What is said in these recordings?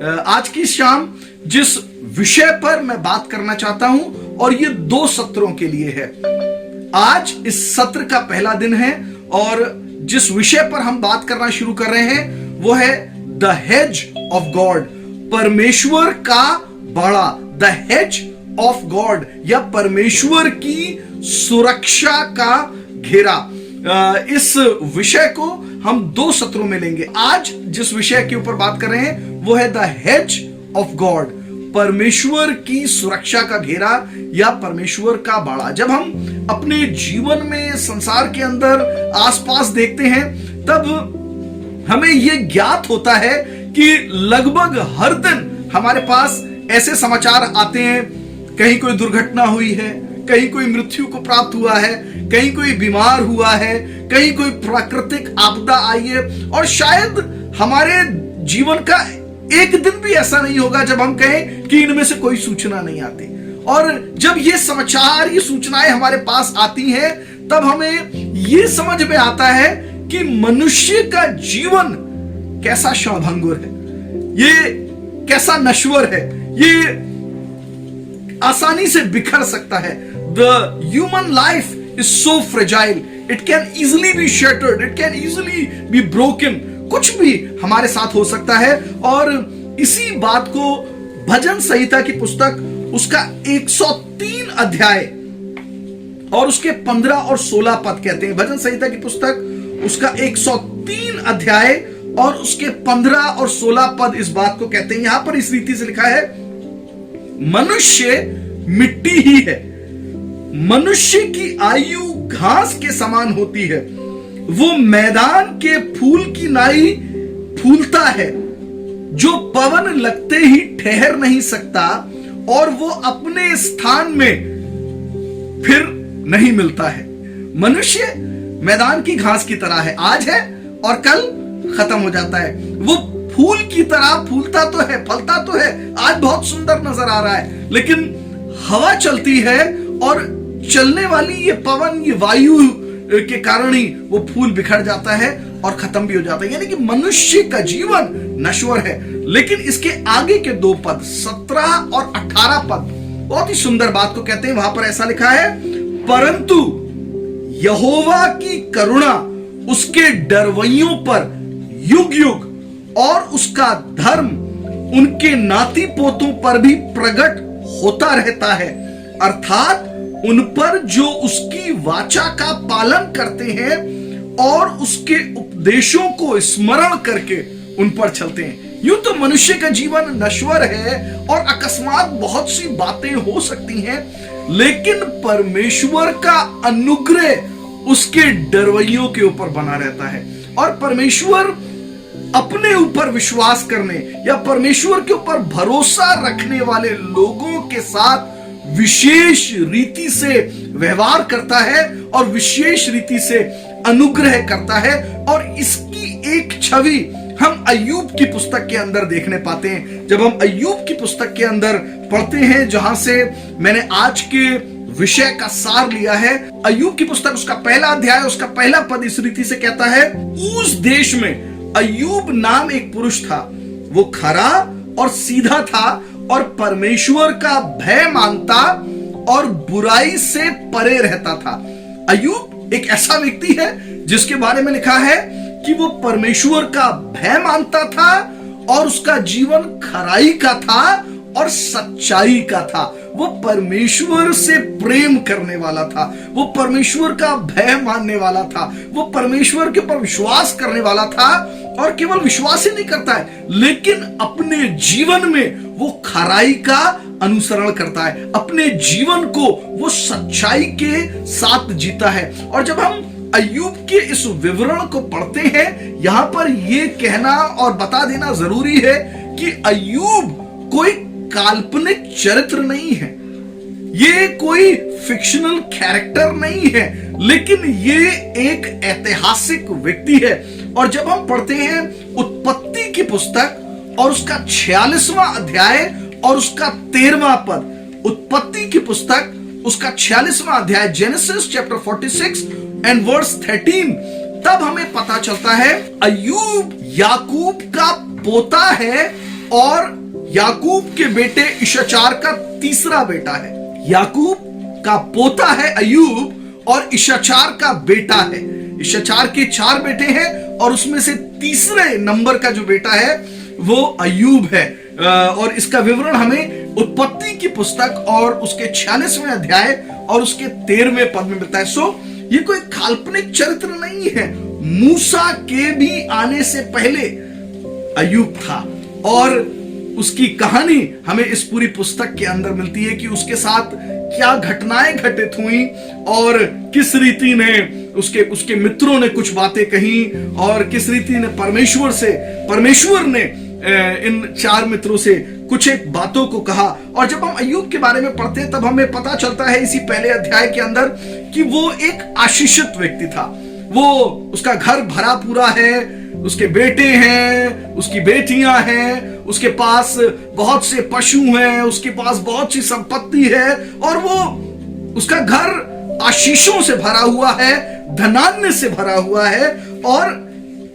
आज की शाम जिस विषय पर मैं बात करना चाहता हूं, और ये 2 सत्रों के लिए है। आज इस सत्र का पहला दिन है और जिस विषय पर हम बात करना शुरू कर रहे हैं वो है द हेज ऑफ गॉड, परमेश्वर का बाड़ा। द हेज ऑफ गॉड या परमेश्वर की सुरक्षा का घेरा। इस विषय को हम 2 सत्रों में लेंगे। आज जिस विषय के ऊपर बात कर रहे हैं वो है द हेज ऑफ गॉड, परमेश्वर की सुरक्षा का घेरा या परमेश्वर का बाड़ा। जब हम अपने जीवन में संसार के अंदर आसपास देखते हैं तब हमें यह ज्ञात होता है कि लगभग हर दिन हमारे पास ऐसे समाचार आते हैं, कहीं कोई दुर्घटना हुई है, कहीं कोई मृत्यु को प्राप्त हुआ है, कहीं कोई बीमार हुआ है, कहीं कोई प्राकृतिक आपदा आई है। और शायद हमारे जीवन का एक दिन भी ऐसा नहीं होगा जब हम कहें कि इनमें से कोई सूचना नहीं आती। और जब ये समाचार, ये सूचनाएं हमारे पास आती हैं तब हमें ये समझ में आता है कि मनुष्य का जीवन कैसा क्षणभंगुर है, ये कैसा नश्वर है, ये आसानी से बिखर सकता है। The human life is so fragile, it can easily be shattered, it can easily be broken। कुछ भी हमारे साथ हो सकता है। और इसी बात को भजन संहिता की पुस्तक उसका 103 अध्याय और उसके 15 और 16 पद कहते हैं। भजन संहिता की पुस्तक उसका 103 अध्याय और उसके 15 और 16 पद इस बात को कहते हैं। यहां पर इस रीति से लिखा है, मनुष्य मिट्टी ही है, मनुष्य की आयु घास के समान होती है, वो मैदान के फूल की नाई फूलता है, जो पवन लगते ही ठहर नहीं सकता और वो अपने स्थान में फिर नहीं मिलता है। मनुष्य मैदान की घास की तरह है, आज है और कल खत्म हो जाता है। वो फूल की तरह फूलता तो है, फलता तो है, आज बहुत सुंदर नजर आ रहा है, लेकिन हवा चलती है और चलने वाली ये पवन, ये वायु के कारण ही वो फूल बिखर जाता है और खत्म भी हो जाता है। यानी कि मनुष्य का जीवन नश्वर है। लेकिन इसके आगे के 2 पद 17 और 18 पद बहुत ही सुंदर बात को कहते हैं। वहां पर ऐसा लिखा है, परंतु यहोवा की करुणा उसके डरवइयों पर युग युग और उसका धर्म उनके नाती पोतों पर भी प्रकट होता रहता है, अर्थात उन पर जो उसकी वाचा का पालन करते हैं और उसके उपदेशों को स्मरण करके उन पर चलते हैं। यूं तो मनुष्य का जीवन नश्वर है और अकस्मात बहुत सी बातें हो सकती हैं, लेकिन परमेश्वर का अनुग्रह उसके डरवइयों के ऊपर बना रहता है। और परमेश्वर अपने ऊपर विश्वास करने या परमेश्वर के ऊपर भरोसा रखने वाले लोगों के साथ विशेष रीति से व्यवहार करता है और विशेष रीति से अनुग्रह करता है। और इसकी एक छवि हम अय्यूब की पुस्तक के अंदर देखने पाते हैं। जब हम अय्यूब की पुस्तक के अंदर पढ़ते हैं, जहां से मैंने आज के विषय का सार लिया है, अय्यूब की पुस्तक उसका पहला अध्याय उसका पहला पद इस रीति से कहता है, उस देश में अय्यूब नाम एक पुरुष था, वो खरा और सीधा था और परमेश्वर का भय मानता और बुराई से परे रहता था। अय्यूब एक ऐसा व्यक्ति है जिसके बारे में लिखा है कि वो परमेश्वर का भय मानता था और उसका जीवन खराई का था और सच्चाई का था। वो परमेश्वर से प्रेम करने वाला था, वो परमेश्वर का भय मानने वाला था, वो परमेश्वर के ऊपर विश्वास करने वाला था। और केवल विश्वास ही नहीं करता है, लेकिन अपने जीवन में वो खराई का अनुसरण करता है, अपने जीवन को वो सच्चाई के साथ जीता है। और जब हम अय्यूब के इस विवरण को पढ़ते हैं, यहां पर यह कहना और बता देना जरूरी है कि अय्यूब कोई काल्पनिक चरित्र नहीं है, ये कोई फिक्शनल कैरेक्टर नहीं है, लेकिन ये एक ऐतिहासिक व्यक्ति है। और जब हम पढ़ते हैं उत्पत्ति की पुस्तक और उसका 46वां अध्याय और उसका 13वां पद, उत्पत्ति की पुस्तक उसका 46वां अध्याय, जेनेसिस चैप्टर 46 एंड वर्स 13, तब हमें पता चलता है अय्यूब याकूब का पोता है और याकूब के बेटे इशाचार का तीसरा बेटा है। याकूब का पोता है अय्यूब और इशाचार का बेटा है। इशाचार के 4 बेटे हैं और उसमें से तीसरे नंबर का जो बेटा है वो अय्यूब है। और इसका विवरण हमें उत्पत्ति की पुस्तक और उसके 46वें अध्याय और उसके 13वें पद में मिलता है। सो ये कोई काल्पनिक चरित्र नहीं है। मूसा के भी आने से पहले अय्यूब था और उसकी कहानी हमें इस पूरी पुस्तक के अंदर मिलती है कि उसके साथ क्या घटनाएं घटित हुई और किस रीति ने उसके मित्रों ने कुछ बातें कही और किस रीति ने परमेश्वर ने इन 4 मित्रों से कुछ एक बातों को कहा। और जब हम अय्यूब के बारे में पढ़ते हैं तब हमें पता चलता है इसी पहले अध्याय के अंदर कि वो एक आशीषित व्यक्ति था। वो उसका घर भरा पूरा है, उसके बेटे हैं, उसकी बेटियां हैं, उसके पास बहुत से पशु हैं, उसके पास बहुत सी संपत्ति है और वो उसका घर आशीषों से भरा हुआ है, धनान्य से भरा हुआ है। और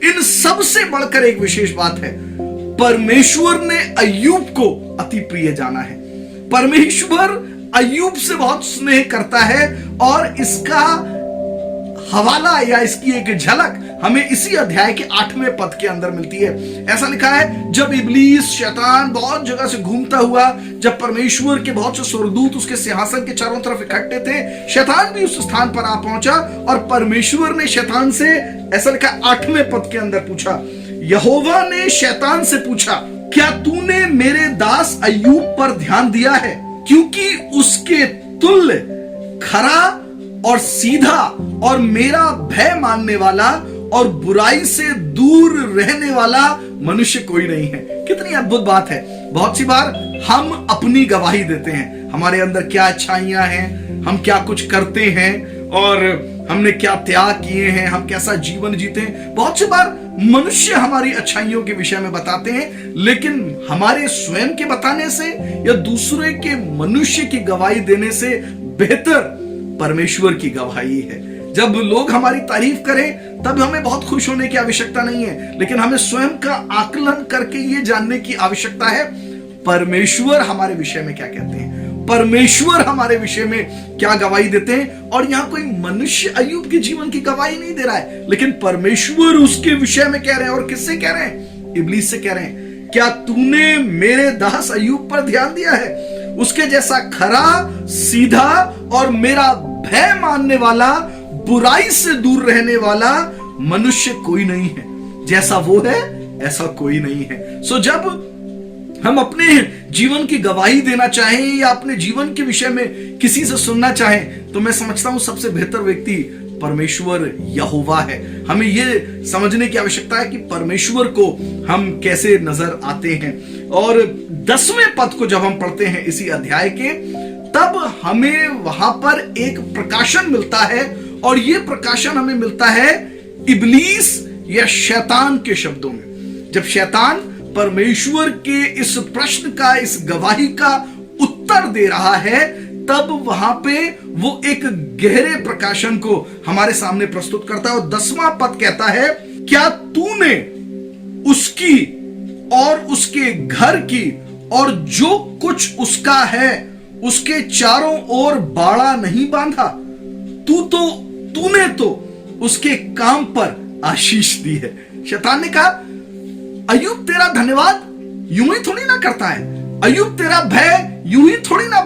इन सब से बढ़कर एक विशेष बात है, परमेश्वर ने अय्यूब को अति प्रिय जाना है। परमेश्वर अय्यूब से बहुत स्नेह करता है और इसका हवाला या इसकी एक झलक हमें इसी अध्याय के 8वें पद के अंदर मिलती है। ऐसा लिखा है, जब इब्लीस शैतान बहुत जगह से घूमता हुआ, जब परमेश्वर के बहुत से स्वर्गदूत उसके सिंहासन के चारों तरफ इकट्ठे थे, शैतान भी उस स्थान पर आ पहुंचा और परमेश्वर ने शैतान से, ऐसा लिखा 8वें पद के अंदर पूछा, यहोवा ने शैतान से पूछा, क्या तूने मेरे दास अय्यूब पर ध्यान दिया है? क्योंकि उसके तुल्य खरा और सीधा और मेरा भय मानने वाला और बुराई से दूर रहने वाला मनुष्य कोई नहीं है। कितनी अद्भुत बात है। बहुत सी बार हम अपनी गवाही देते हैं, हमारे अंदर क्या अच्छाइयां हैं, हम क्या कुछ करते हैं और हमने क्या त्याग किए हैं, हम कैसा जीवन जीते हैं। बहुत सी बार मनुष्य हमारी अच्छाइयों के विषय में बताते हैं, लेकिन हमारे स्वयं के बताने से या दूसरे के मनुष्य की गवाही देने से बेहतर परमेश्वर की गवाही है। जब लोग हमारी तारीफ करें तब हमें बहुत खुश होने की आवश्यकता नहीं है, लेकिन हमें स्वयं का आकलन करके ये जानने की आवश्यकता है परमेश्वर हमारे विषय में क्या कहते हैं, परमेश्वर हमारे विषय में क्या गवाही देते हैं। और यहां कोई मनुष्य अय्यूब के जीवन की गवाही नहीं दे रहा है, लेकिन परमेश्वर उसके विषय में कह रहे हैं। और किससे कह रहे हैं? इब्लीस से कह रहे हैं, क्या तूने मेरे दास अय्यूब पर ध्यान दिया है? उसके जैसा खरा, सीधा और मेरा भय मानने वाला, बुराई से दूर रहने वाला मनुष्य कोई नहीं है। जैसा वो है ऐसा कोई नहीं है। सो जब हम अपने जीवन की गवाही देना चाहें या अपने जीवन के विषय में किसी से सुनना चाहें, तो मैं समझता हूं सबसे बेहतर व्यक्ति परमेश्वर यहोवा है। हमें यह समझने की आवश्यकता है कि परमेश्वर को हम कैसे नजर आते हैं। और 10वें पद को जब हम पढ़ते हैं इसी अध्याय के, तब हमें वहां पर एक प्रकाशन मिलता है और यह प्रकाशन हमें मिलता है इब्लीस या शैतान के शब्दों में। जब शैतान परमेश्वर के इस प्रश्न का, इस गवाही का उत्तर दे रहा है, तब वहां पे वो एक गहरे प्रकाशन को हमारे सामने प्रस्तुत करता है। और 10वां पद कहता है, क्या तूने उसकी और उसके घर की और जो कुछ उसका है उसके चारों ओर बाड़ा नहीं बांधा? तूने तो उसके काम पर आशीष दी है। शैतान ने कहा, अय्यूब तेरा धन्यवाद यूं ही थोड़ी ना करता है, अय्यूब तेरा भय यूं ही थोड़ी ना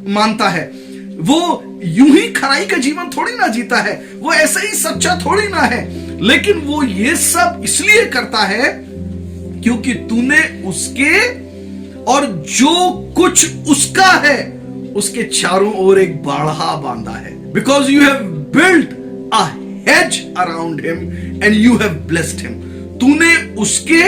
मानता है, वो यूं ही खराई का जीवन थोड़ी ना जीता है, वो ऐसे ही सच्चा थोड़ी ना है, लेकिन वो ये सब इसलिए करता है क्योंकि तूने उसके और जो कुछ उसका है उसके चारों ओर एक बाड़ा बांधा है। Because you have built a hedge around him and you have blessed him. तूने उसके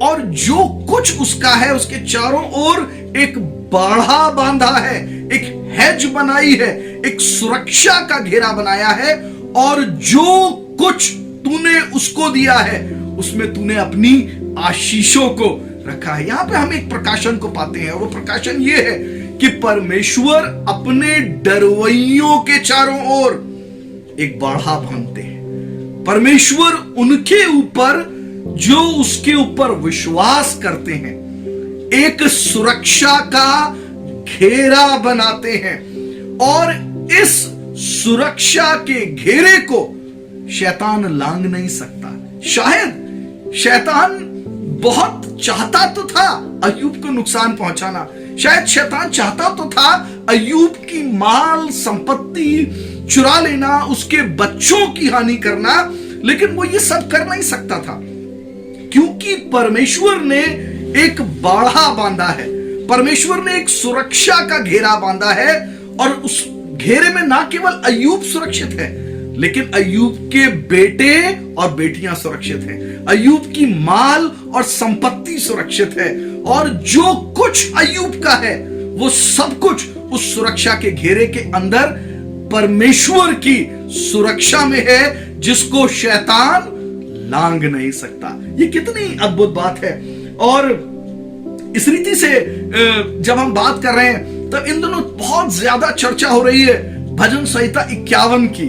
और जो कुछ उसका है उसके चारों ओर एक बाड़ा बांधा है, एक हेज बनाई है, एक सुरक्षा का घेरा बनाया है, और जो कुछ तूने उसको दिया है उसमें तूने अपनी आशीषों को रखा है। यहां पे हम एक प्रकाशन को पाते हैं और वो प्रकाशन ये है कि परमेश्वर अपने डरवैयों के चारों ओर एक बाड़ा बांधते हैं। परमेश्वर उनके ऊपर जो उसके ऊपर विश्वास करते हैं एक सुरक्षा का घेरा बनाते हैं और इस सुरक्षा के घेरे को शैतान लांघ नहीं सकता। शायद शैतान बहुत चाहता तो था अय्यूब को नुकसान पहुंचाना, शायद शैतान चाहता तो था अय्यूब की माल संपत्ति चुरा लेना, उसके बच्चों की हानि करना, लेकिन वो ये सब कर नहीं सकता था क्योंकि परमेश्वर ने एक बाड़ा बांधा है, परमेश्वर ने एक सुरक्षा का घेरा बांधा है और उस घेरे में ना केवल अय्यूब सुरक्षित है लेकिन अय्यूब के बेटे और बेटियां सुरक्षित हैं, अय्यूब की माल और संपत्ति सुरक्षित है और जो कुछ अय्यूब का है वो सब कुछ उस सुरक्षा के घेरे के अंदर परमेश्वर की सुरक्षा में है जिसको शैतान लांघ नहीं सकता। ये कितनी अद्भुत बात है। और इस रीति से जब हम बात कर रहे हैं तब इन दिनों बहुत ज्यादा चर्चा हो रही है भजन संहिता 51 की,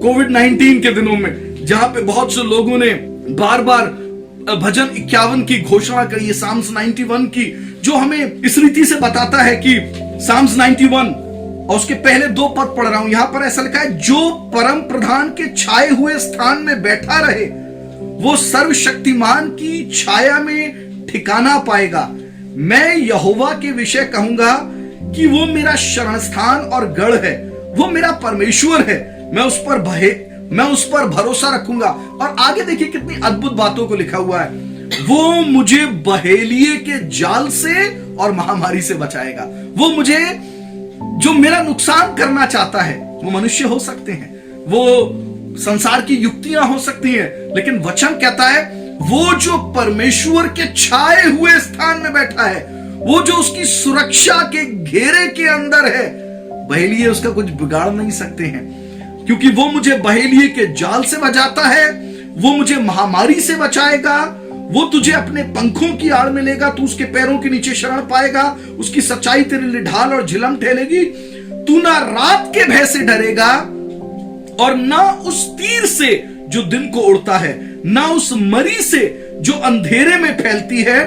कोविड-19 के दिनों में, जहां पे बहुत से लोगों ने बार बार भजन 51 की घोषणा करी है, साम्स 91 की, जो हमें इस रीति से बताता है कि साम्स 91 और उसके पहले 2 पद पढ़ रहा हूं, यहां पर ऐसा लिखा है, जो परम प्रधान के छाए हुए स्थान में बैठा रहे वो सर्वशक्तिमान की छाया में ठिकाना पाएगा। मैं यहोवा के विषय कहूंगा कि वो मेरा शरण स्थान और गढ़ है, वो मेरा परमेश्वर है, मैं उस पर भरोसा रखूंगा। और आगे देखिए कितनी अद्भुत बातों को लिखा हुआ है, वो मुझे बहेलिये के जाल से और महामारी से बचाएगा। वो मुझे, जो मेरा नुकसान करना चाहता है, वो मनुष्य हो सकते हैं, वो संसार की युक्तियां हो सकती हैं, लेकिन वचन कहता है वो जो परमेश्वर के छाए हुए स्थान में बैठा है, वो जो उसकी सुरक्षा के घेरे के अंदर है, बहेलिये उसका कुछ बिगाड़ नहीं सकते हैं, क्योंकि वो मुझे बहेलिये के जाल से बचाता है, वो मुझे महामारी से बचाएगा, वो तुझे अपने पंखों की आड़ में लेगा, तू उसके पैरों के नीचे शरण पाएगा, उसकी सच्चाई तेरे लिए ढाल और झिलम ठहरेगी। तू ना रात के भय से डरेगा और ना उस तीर से जो दिन को उड़ता है, ना उस मरी से जो अंधेरे में फैलती है,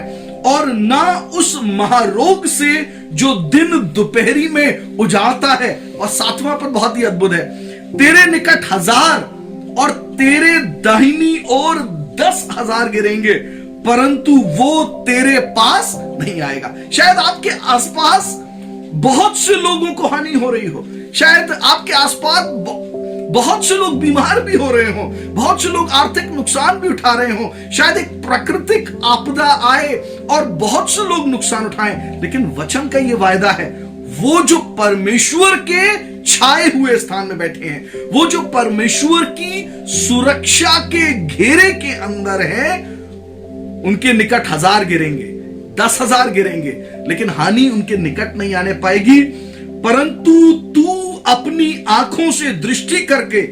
और ना उस महारोग से जो दिन दोपहरी में उजाड़ता है। और 7वां पद बहुत ही अद्भुत है, तेरे निकट 1000 और तेरे दाहिनी ओर 10,000 गिरेंगे परंतु वो तेरे पास नहीं आएगा। शायद आपके आसपास बहुत से लोगों को हानि हो रही हो, शायद आपके आसपास बहुत से लोग बीमार भी हो रहे हो, बहुत से लोग आर्थिक नुकसान भी उठा रहे हो, शायद एक प्राकृतिक आपदा आए और बहुत से लोग नुकसान उठाएं, लेकिन वचन का ये वायदा है, वो जो परमेश्वर के छाए हुए स्थान में बैठे हैं, वो जो परमेश्वर की सुरक्षा के घेरे के अंदर हैं, उनके निकट 1000 गिरेंगे, 10,000 गिरेंगे, लेकिन हानि उनके निकट नहीं आने पाएगी। परंतु तू अपनी आंखों से दृष्टि करके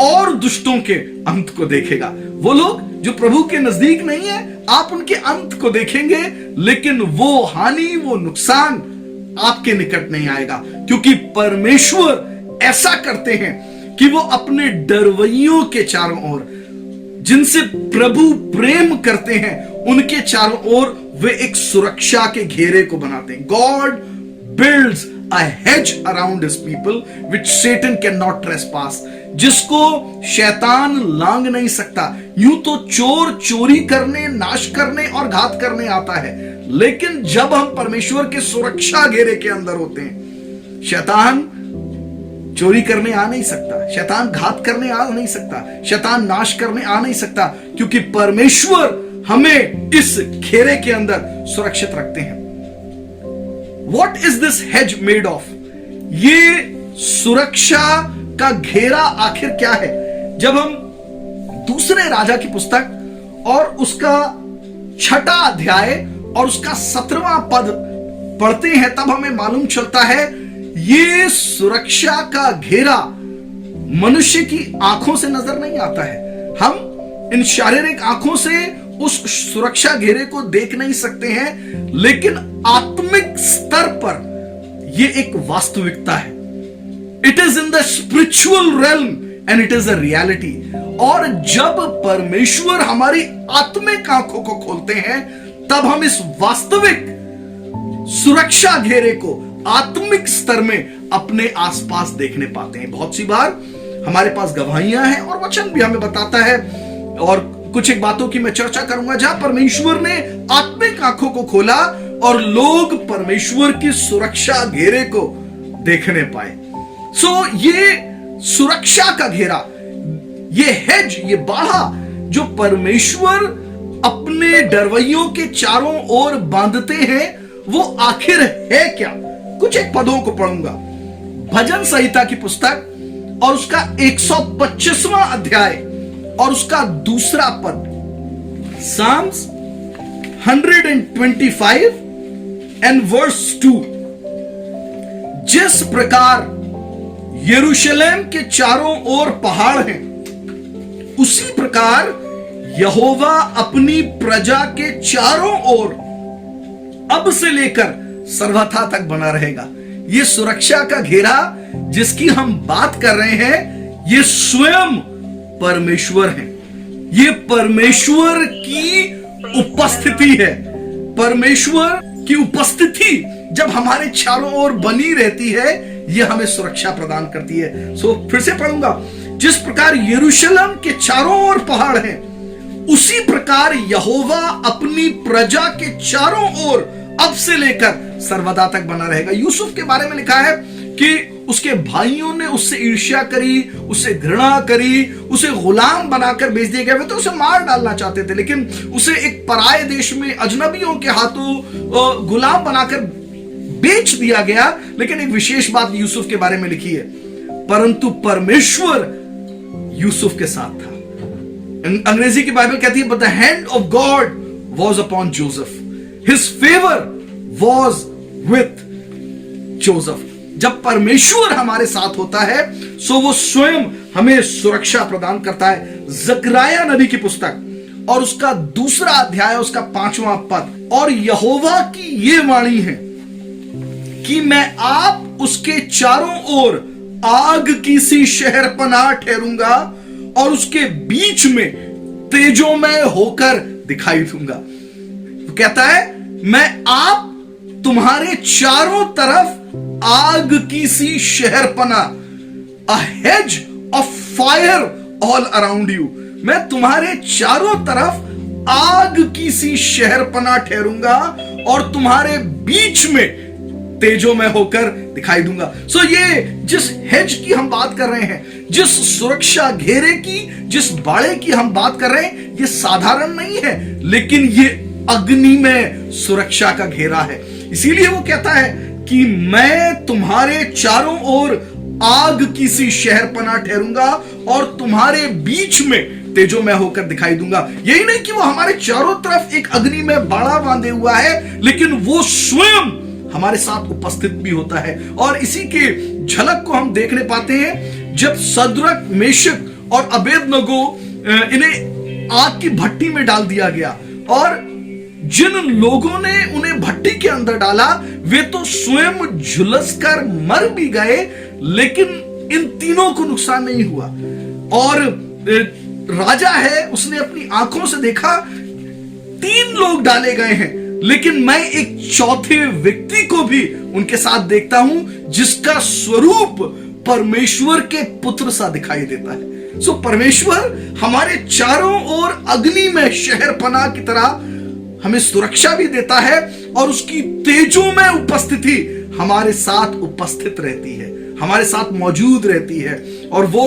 और दुष्टों के अंत को देखेगा। वो लोग जो प्रभु के नजदीक नहीं है, आप उनके अंत को देखेंगे, लेकिन वो हानि, वो नुकसान आपके निकट नहीं आएगा, क्योंकि परमेश्वर ऐसा करते हैं कि वो अपने डरवैयों के चारों ओर, जिनसे प्रभु प्रेम करते हैं, उनके चारों ओर वे एक सुरक्षा के घेरे को बनाते हैं। God builds a hedge around his people which Satan cannot trespass, जिसको शैतान लांघ नहीं सकता। यूं तो चोर चोरी करने, नाश करने और घात करने आता है, लेकिन जब हम परमेश्वर के सुरक्षा घेरे के अंदर होते हैं, शैतान चोरी करने आ नहीं सकता, शैतान घात करने आ नहीं सकता, शैतान नाश करने आ नहीं सकता, क्योंकि परमेश्वर हमें इस घेरे के अंदर सुरक्षित रखते हैं। What is this hedge made of? ये सुरक्षा का घेरा आखिर क्या है? जब हम दूसरे राजा की पुस्तक और उसका 6ठा अध्याय और उसका 17वां पद पढ़ते हैं, तब हमें मालूम चलता है ये सुरक्षा का घेरा मनुष्य की आंखों से नजर नहीं आता है। हम इन शारीरिक आंखों से उस सुरक्षा घेरे को देख नहीं सकते हैं, लेकिन आत्मिक स्तर पर यह एक वास्तविकता है। It is in the spiritual realm and it is a reality. और जब परमेश्वर हमारी आत्मिक आंखों को खोलते हैं, तब हम इस वास्तविक सुरक्षा घेरे को आत्मिक स्तर में अपने आसपास देखने पाते हैं। बहुत सी बार हमारे पास गवाहियां हैं और वचन भी हमें बताता है, और कुछ एक बातों की मैं चर्चा करूंगा जहां परमेश्वर ने आत्मिक आंखों को खोला और लोग परमेश्वर की सुरक्षा घेरे को देखने पाए। ये सुरक्षा का घेरा, ये हेज, ये बाड़ा जो परमेश्वर अपने डरवैयों के चारों ओर बांधते हैं, वो आखिर है क्या? कुछ एक पदों को पढ़ूंगा। भजन संहिता की पुस्तक और उसका 125वां अध्याय और उसका दूसरा पद, Psalms 125 and verse 2। जिस प्रकार यरूशलेम के चारों ओर पहाड़ हैं, उसी प्रकार यहोवा अपनी प्रजा के चारों ओर अब से लेकर सर्वथा तक बना रहेगा। यह सुरक्षा का घेरा जिसकी हम बात कर रहे हैं, यह स्वयं परमेश्वर है। यह परमेश्वर की उपस्थिति है। परमेश्वर की उपस्थिति जब हमारे चारों ओर बनी रहती है, यह हमें सुरक्षा प्रदान करती है। फिर से पढ़ूंगा। जिस प्रकार यरूशलेम के चारों ओर पहाड़ हैं, उसी प्रकार यहोवा अपनी प्रजा के चारों ओर अब से लेकर सर्वदा तक बना रहेगा। यूसुफ के बारे में लिखा है कि उसके भाइयों ने उससे ईर्ष्या करी, उससे घृणा करी, उसे गुलाम बनाकर बेच दिया गया। वे तो उसे मार डालना चाहते थे, लेकिन उसे एक पराये देश में अजनबियों के हाथों गुलाम बनाकर बेच दिया गया। लेकिन एक विशेष बात यूसुफ के बारे में लिखी है, परंतु परमेश्वर यूसुफ के साथ था। अंग्रेजी की बाइबल कहती है, but the hand of God was upon Joseph, his favour was with Joseph. जब परमेश्वर हमारे साथ होता है, सो वो स्वयं हमें सुरक्षा प्रदान करता है। जकरिया नबी की पुस्तक और उसका दूसरा अध्याय, उसका 5वां पद, और यहोवा की ये वाणी है कि मैं आप उसके चारों ओर आग की सी शहरपनाह ठहरूंगा और उसके बीच में तेजोमय होकर दिखाई दूंगा। तो कहता है, मैं आप तुम्हारे चारों तरफ आग की सी शहरपनाह, a hedge of fire all around you, मैं तुम्हारे चारों तरफ आग की सी शहरपनाह ठहरूंगा और तुम्हारे बीच में तेजों में होकर दिखाई दूंगा। ये जिस हेज की हम बात कर रहे हैं, जिस सुरक्षा घेरे की, जिस बाड़े की हम बात कर रहे हैं, ये साधारण नहीं है, लेकिन ये अग्नि में सुरक्षा का घेरा है। इसीलिए वो कहता है कि मैं तुम्हारे चारों ओर आग की सी शहरपनाह ठहरूंगा और तुम्हारे बीच में तेजों में होकर दिखाई दूंगा। यही नहीं कि वो हमारे चारों तरफ एक अग्नि में बाड़ा बांधे हुआ है, लेकिन वो स्वयं हमारे साथ उपस्थित भी होता है। और इसी के झलक को हम देखने पाते हैं जब सद्रक, मेशक और अबेदनगो इन्हें आग की भट्टी में डाल दिया गया, और जिन लोगों ने उन्हें भट्टी के अंदर डाला वे तो स्वयं झुलसकर मर भी गए, लेकिन इन तीनों को नुकसान नहीं हुआ। और राजा है, उसने अपनी आंखों से देखा 3 लोग डाले गए हैं, लेकिन मैं एक चौथे व्यक्ति को भी उनके साथ देखता हूं जिसका स्वरूप परमेश्वर के पुत्र सा दिखाई देता है। परमेश्वर हमारे चारों ओर अग्नि में शहरपनाह की तरह हमें सुरक्षा भी देता है, और उसकी तेजों में उपस्थिति हमारे साथ उपस्थित रहती है, हमारे साथ मौजूद रहती है, और वो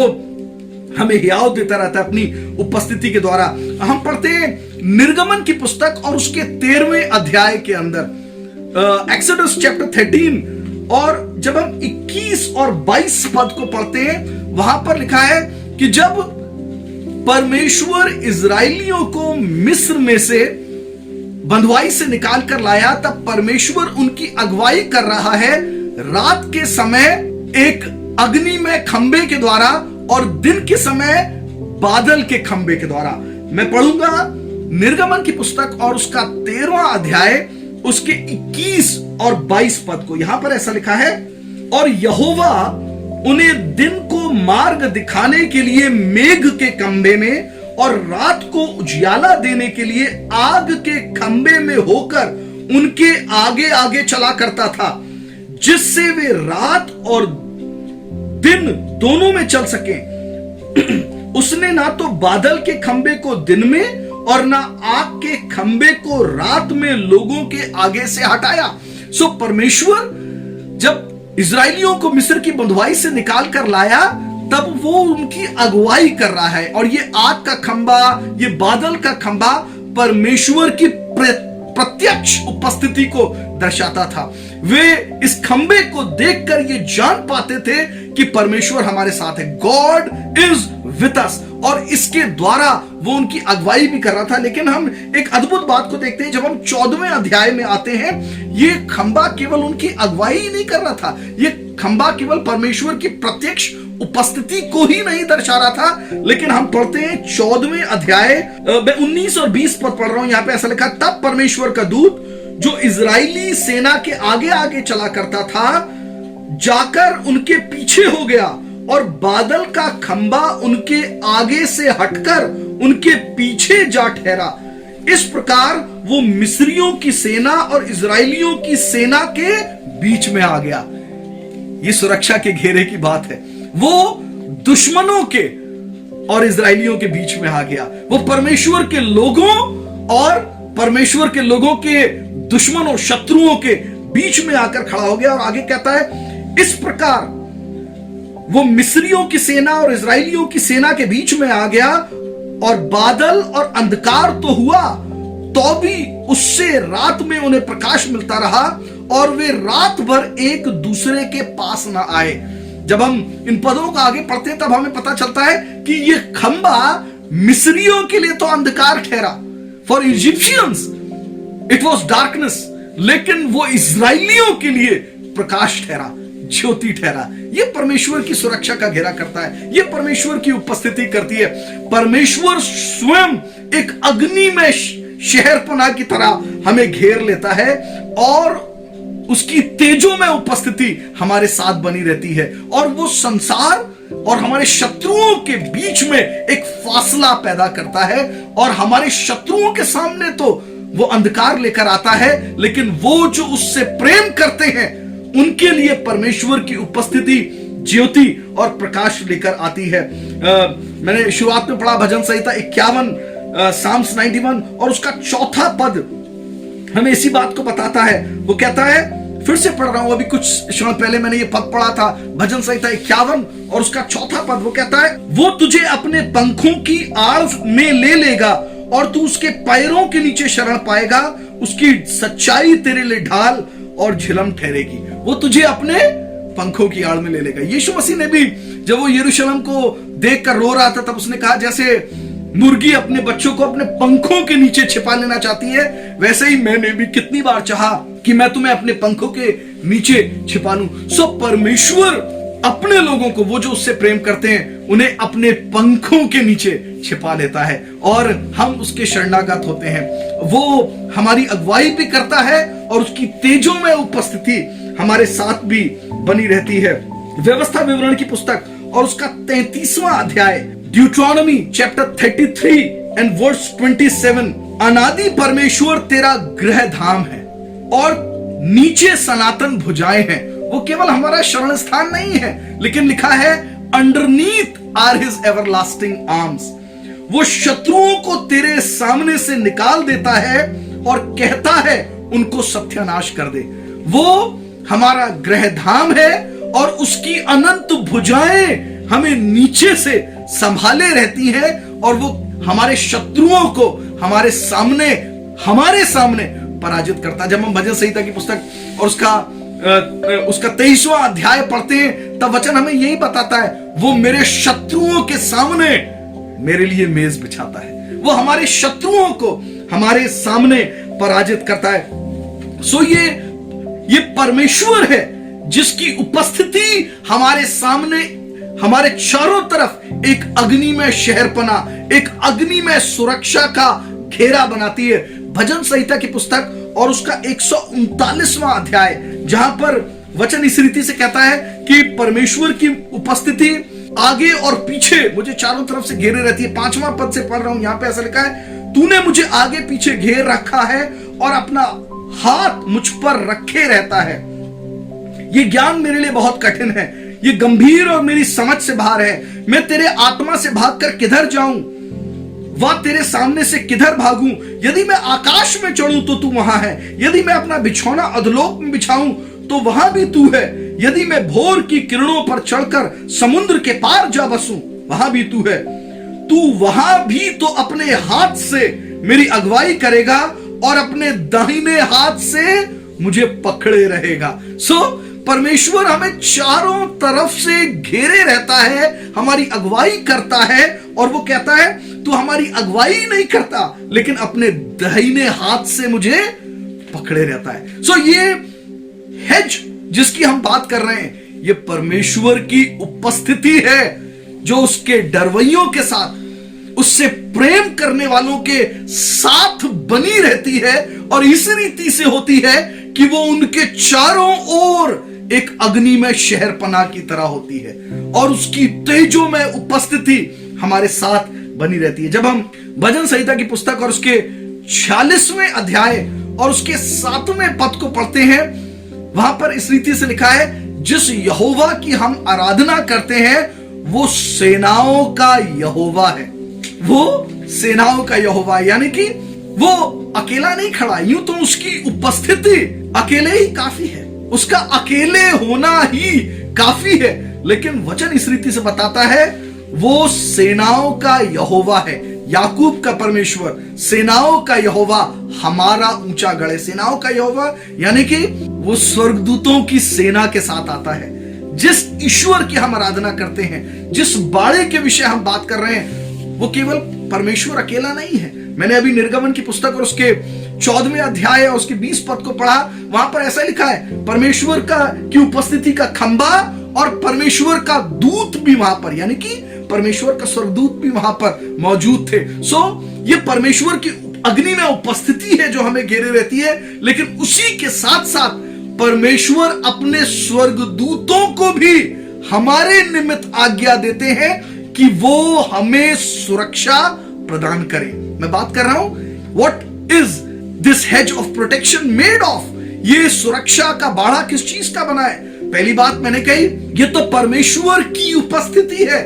हमें हियाव देता रहता है अपनी उपस्थिति के द्वारा। हम पढ़ते हैं निर्गमन की पुस्तक और उसके 13वें अध्याय के अंदर, एक्सोडस चैप्टर 13, और जब हम 21 और 22 पद को पढ़ते हैं, वहां पर लिखा है कि जब परमेश्वर इजराइलियों को मिस्र में से बंधुआई से निकाल कर लाया, तब परमेश्वर उनकी अगुवाई कर रहा है रात के समय एक अग्नि में खंबे के द्वारा और दिन के समय बादल के खंबे के द्वारा। मैं पढ़ूंगा निर्गमन की पुस्तक और उसका 13वां अध्याय, उसके 21 और 22 पद को। यहां पर ऐसा लिखा है, और यहोवा उन्हें दिन को मार्ग दिखाने के लिए मेघ के खंबे में और रात को उजियाला देने के लिए आग के खंबे में होकर उनके आगे आगे चला करता था, जिससे वे रात और दिन दोनों में चल सके। उसने ना तो बादल के खंबे को दिन में और ना आग के खंबे को रात में लोगों के आगे से हटाया। सो परमेश्वर जब इजरायलियों को मिस्र की बंधुआई से निकाल कर लाया, तब वो उनकी अगुवाई कर रहा है। और ये आग का खंबा, ये बादल का खंबा परमेश्वर की प्रत्यक्ष उपस्थिति को दर्शाता था। वे इस खंबे को देखकर ये जान पाते थे कि परमेश्वर हमारे साथ है, गॉड इज विद अस। और इसके द्वारा वो उनकी अगुवाई भी कर रहा था। लेकिन हम एक अद्भुत बात को देखते हैं, जब हम 14वें अध्याय में आते हैं, ये खंबा केवल उनकी अगुवाई ही नहीं कर रहा था, ये खंबा केवल परमेश्वर की प्रत्यक्ष उपस्थिति को ही नहीं दर्शा रहा था। लेकिन हम पढ़ते हैं 14वें अध्याय, मैं 19 और 20 पद पढ़ रहा हूं। यहां पे ऐसा लिखा, तब परमेश्वर का दूत जो इजरायली सेना के आगे आगे चला करता था, जाकर उनके पीछे हो गया और बादल का खंबा उनके आगे से हटकर उनके पीछे जा ठहरा। इस प्रकार वो मिस्रियों की सेना और इजरायलियों की सेना के बीच में आ गया। ये सुरक्षा के घेरे की बात है। वो दुश्मनों के और इजरायलियों के बीच में आ गया। वो परमेश्वर के लोगों और परमेश्वर के लोगों के दुश्मनों, शत्रुओं के बीच में आकर खड़ा हो गया। और आगे कहता है, इस प्रकार वो मिस्रियों की सेना और इजरायलियों की सेना के बीच में आ गया, और बादल और अंधकार तो हुआ, तो भी उससे रात में उन्हें प्रकाश मिलता रहा, और वे रात भर एक दूसरे के पास ना आए। जब हम इन पदों को आगे पढ़ते हैं, तब हमें पता चलता है कि यह खंबा मिस्रियों के लिए तो अंधकार ठहरा, for Egyptians it was darkness, लेकिन वो इजरायलियों के लिए प्रकाश ठहरा, ज्योति ठहरा। यह परमेश्वर की सुरक्षा का घेरा करता है, यह परमेश्वर की उपस्थिति करती है। परमेश्वर स्वयं एक अग्नि में शहरपनाह की तरह हमें घेर लेता है, और उसकी तेजों में उपस्थिति हमारे साथ बनी रहती है, और वो संसार और हमारे शत्रुओं के बीच में एक फासला पैदा करता है। और हमारे शत्रुओं के सामने तो वो अंधकार लेकर आता है, लेकिन वो जो उससे प्रेम करते हैं उनके लिए परमेश्वर की उपस्थिति ज्योति और प्रकाश लेकर आती है। मैंने शुरुआत में पढ़ा भजन संहिता 51, साम्स 91, और उसका चौथा पद हमें इसी बात को बताता है। वो कहता है, फिर से पढ़ रहा हूं, अभी कुछ क्षण पहले मैंने ये पद पढ़ा था, भजन संहिता 51 और उसका चौथा पद। वो कहता है, वो तुझे अपने पंखों की आड़ में ले लेगा और तू उसके पैरों के नीचे शरण पाएगा, उसकी सच्चाई तेरे लिए ढाल और झिलम ठहरेगी। वो तुझे अपने पंखों की आड़ में ले लेगा। यीशु मसीह ने भी जब वो यरूशलेम को देखकर रो रहा था, तब उसने कहा, जैसे मुर्गी अपने बच्चों को अपने पंखों के नीचे छिपा लेना चाहती है, वैसे ही मैंने भी कितनी बार चाहा कि मैं तुम्हें अपने पंखों के नीचे छिपा लूं। सो परमेश्वर अपने लोगों को, वो जो उससे प्रेम करते हैं, उन्हें अपने पंखों के नीचे छिपा लेता है और हम उसके शरणागत होते हैं। वो हमारी अगुवाई भी करता है और उसकी तेजों में उपस्थिति हमारे साथ भी बनी रहती है। व्यवस्था विवरण की पुस्तक और उसका 33वां अध्याय, ड्यूट्रॉनमी चैप्टर 33 एंड वर्स 27, अनादि परमेश्वर तेरा गृह धाम है और नीचे सनातन भुजाएं हैं। वो केवल हमारा शरण स्थान नहीं है, लेकिन लिखा है underneath are his everlasting arms. वो शत्रुओं को तेरे सामने से निकाल देता है और कहता है उनको सत्यानाश कर दे। वो हमारा गृह धाम है और उसकी अनंत भुजाएं हमें नीचे से संभाले रहती हैं, और वो हमारे शत्रुओं को हमारे सामने पराजित करता है। जब हम भजन संहिता की पुस्तक और उसका 23वां अध्याय पढ़ते हैं, तब वचन हमें यही बताता है, वो मेरे शत्रुओं के सामने मेरे लिए मेज बिछाता है। वो हमारे शत्रुओं को हमारे सामने पराजित करता है। सो ये परमेश्वर है जिसकी उपस्थिति हमारे सामने, हमारे चारों तरफ एक अग्नि में शहरपना, एक अग्नि में सुरक्षा का घेरा बनाती है। भजन संहिता की पुस्तक और उसका 139वां अध्याय, जहां पर वचन इस रीति से कहता है कि परमेश्वर की उपस्थिति आगे और पीछे मुझे चारों तरफ से घेरे रहती है। 5वां पद से पढ़ रहा हूं, यहां पे ऐसा लिखा है, तूने मुझे आगे पीछे घेर रखा है और अपना हाथ मुझ पर रखे रहता है। ये ज्ञान मेरे लिए बहुत कठिन है, ये गंभीर और मेरी समझ से बाहर है। मैं तेरे आत्मा से भागकर किधर जाऊं, वह तेरे सामने से किधर भागूं? यदि मैं आकाश में चढ़ूं तो तू वहां है, यदि मैं अपना बिछौना अधोलोक में बिछाऊं तो वहां भी तू है, यदि मैं भोर की किरणों पर चढ़कर समुद्र के पार जा बसूं वहां भी तू है। तू वहां भी तो अपने हाथ से मेरी अगुवाई करेगा और अपने दाहिने हाथ से मुझे पकड़े रहेगा। परमेश्वर हमें चारों तरफ से घेरे रहता है, हमारी अगुवाई करता है, और वो कहता है तू हमारी अगुवाई नहीं करता लेकिन अपने दाहिने हाथ से मुझे पकड़े रहता है। ये हेज जिसकी हम बात कर रहे हैं, ये परमेश्वर की उपस्थिति है जो उसके डरवैयों के साथ, उससे प्रेम करने वालों के साथ बनी रहती है, और इस रीति से होती है कि वो उनके चारों ओर एक अग्निमय शहरपनाह की तरह होती है, और उसकी तेजोमय उपस्थिति हमारे साथ बनी रहती है। जब हम भजन संहिता की पुस्तक और उसके 46वें अध्याय और उसके 7वें पद को पढ़ते हैं, वहां पर इस रीति से लिखा है, जिस यहोवा की हम आराधना करते हैं वो सेनाओं का यहोवा है। वो सेनाओं का यहोवा, यानी कि वो अकेला नहीं खड़ा, यूं तो उसकी उपस्थिति अकेले ही काफी है, उसका अकेले होना ही काफी है, लेकिन वचन इस रीति से बताता है वो सेनाओं का यहोवा है, याकूब का परमेश्वर, सेनाओं का यहोवा, हमारा ऊंचा गढ़ है। सेनाओं का यहोवा यानी कि वो स्वर्गदूतों की सेना के साथ आता है। जिस ईश्वर की हम आराधना करते हैं, जिस बाड़े के विषय हम बात कर रहे हैं, वो केवल परमेश्वर अकेला नहीं है। मैंने अभी निर्गमन की पुस्तक और उसके 14वें अध्याय और उसके 20 पद को पढ़ा, वहां पर ऐसा लिखा है, परमेश्वर की उपस्थिति का खंबा और परमेश्वर का दूत भी वहां पर, यानी कि परमेश्वर का स्वर्गदूत भी वहां पर मौजूद थे। ये परमेश्वर की अग्नि में उपस्थिति है जो हमें घेरे रहती है, लेकिन उसी के साथ साथ परमेश्वर अपने स्वर्गदूतों को भी हमारे निमित्त आज्ञा देते हैं कि वो हमें सुरक्षा प्रदान करें। मैं बात कर रहा हूं, what is this hedge of protection made of? ये सुरक्षा का बाड़ा किस चीज का बना है? पहली बात मैंने कही, ये तो परमेश्वर की उपस्थिति है,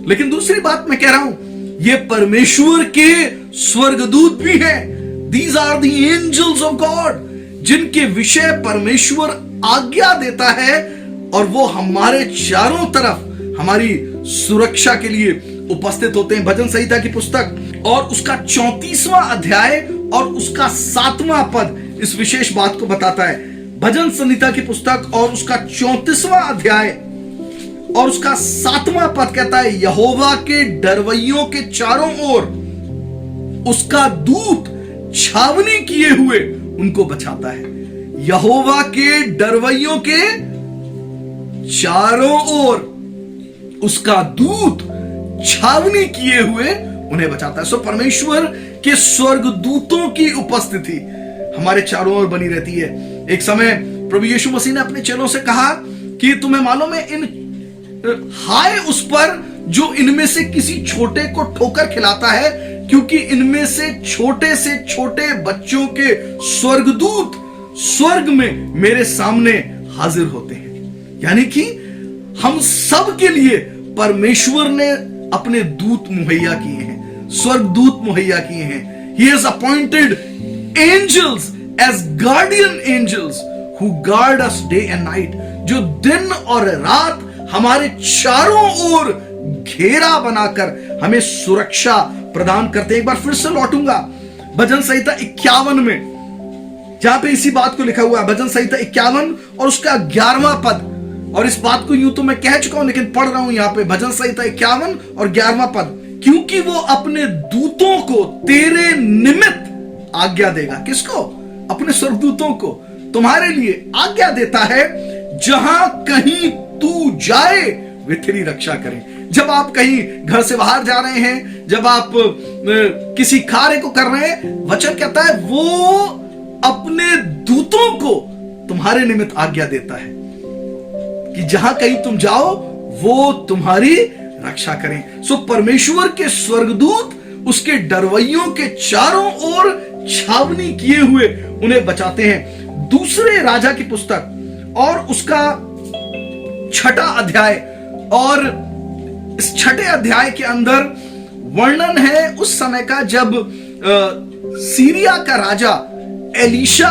लेकिन दूसरी बात मैं कह रहा हूं, ये परमेश्वर के स्वर्गदूत भी हैं। These are the angels of God, जिनके विषय परमेश्वर आज्ञा देता है, और वो हमारे चारों तरफ हमारी सुरक्षा के लिए उपस्थित होते हैं। भजन संहिता की पुस्तक और उसका 34वां अध्याय और उसका 7वां पद इस विशेष बात को बताता है। भजन संहिता की पुस्तक और उसका 34वां अध्याय और उसका 7वां पद कहता है, यहोवा के डरवैयों के चारों ओर उसका दूत छावनी किए हुए उनको बचाता है। यहोवा के डरवैयों के चारों ओर उसका दूत छावनी किए हुए उन्हें बचाता है। परमेश्वर के स्वर्गदूतों की उपस्थिति हमारे चारों ओर बनी रहती है। एक समय प्रभु यीशु मसीह ने अपने चेलों से कहा कि तुम्हें मालूम है, इन हाय उस पर जो इनमें से किसी छोटे को ठोकर खिलाता है, क्योंकि इनमें से छोटे बच्चों के स्वर्गदूत स्वर्ग में मेरे सामने हाजिर होते हैं। यानी कि हम सब के लिए परमेश्वर ने अपने दूत मुहैया किए हैं, स्वर्गदूत मुहैया किए हैं। He has appointed angels as guardian angels who guard us day and night, जो दिन और रात हमारे चारों ओर घेरा बनाकर हमें सुरक्षा प्रदान करते हैं। एक बार फिर से लौटूंगा भजन संहिता 51 में, जहां पे इसी बात को लिखा हुआ है। भजन संहिता 51 और उसका 11वां पद, और इस बात को यूं तो मैं कह चुका हूं लेकिन पढ़ रहा हूं यहां पे, भजन संहिता 51 और 11वां पद, क्योंकि वो अपने दूतों को तेरे निमित्त आज्ञा देगा। किसको? अपने स्वर्गदूतों को तुम्हारे लिए आज्ञा देता है, जहां कहीं तू जाए वे तेरी रक्षा करें। जब आप कहीं घर से बाहर जा रहे हैं, जब आप किसी कार्य को कर रहे हैं, वचन कहता है वो अपने दूतों को तुम्हारे निमित्त आज्ञा देता है कि जहां कहीं तुम जाओ वो तुम्हारी रक्षा करें। सो परमेश्वर के स्वर्गदूत उसके डरवैयों के चारों ओर छावनी किए हुए उन्हें बचाते हैं। दूसरे राजा की पुस्तक और उसका 6ठा अध्याय, और इस 6ठे अध्याय के अंदर वर्णन है उस समय का जब सीरिया का राजा एलीशा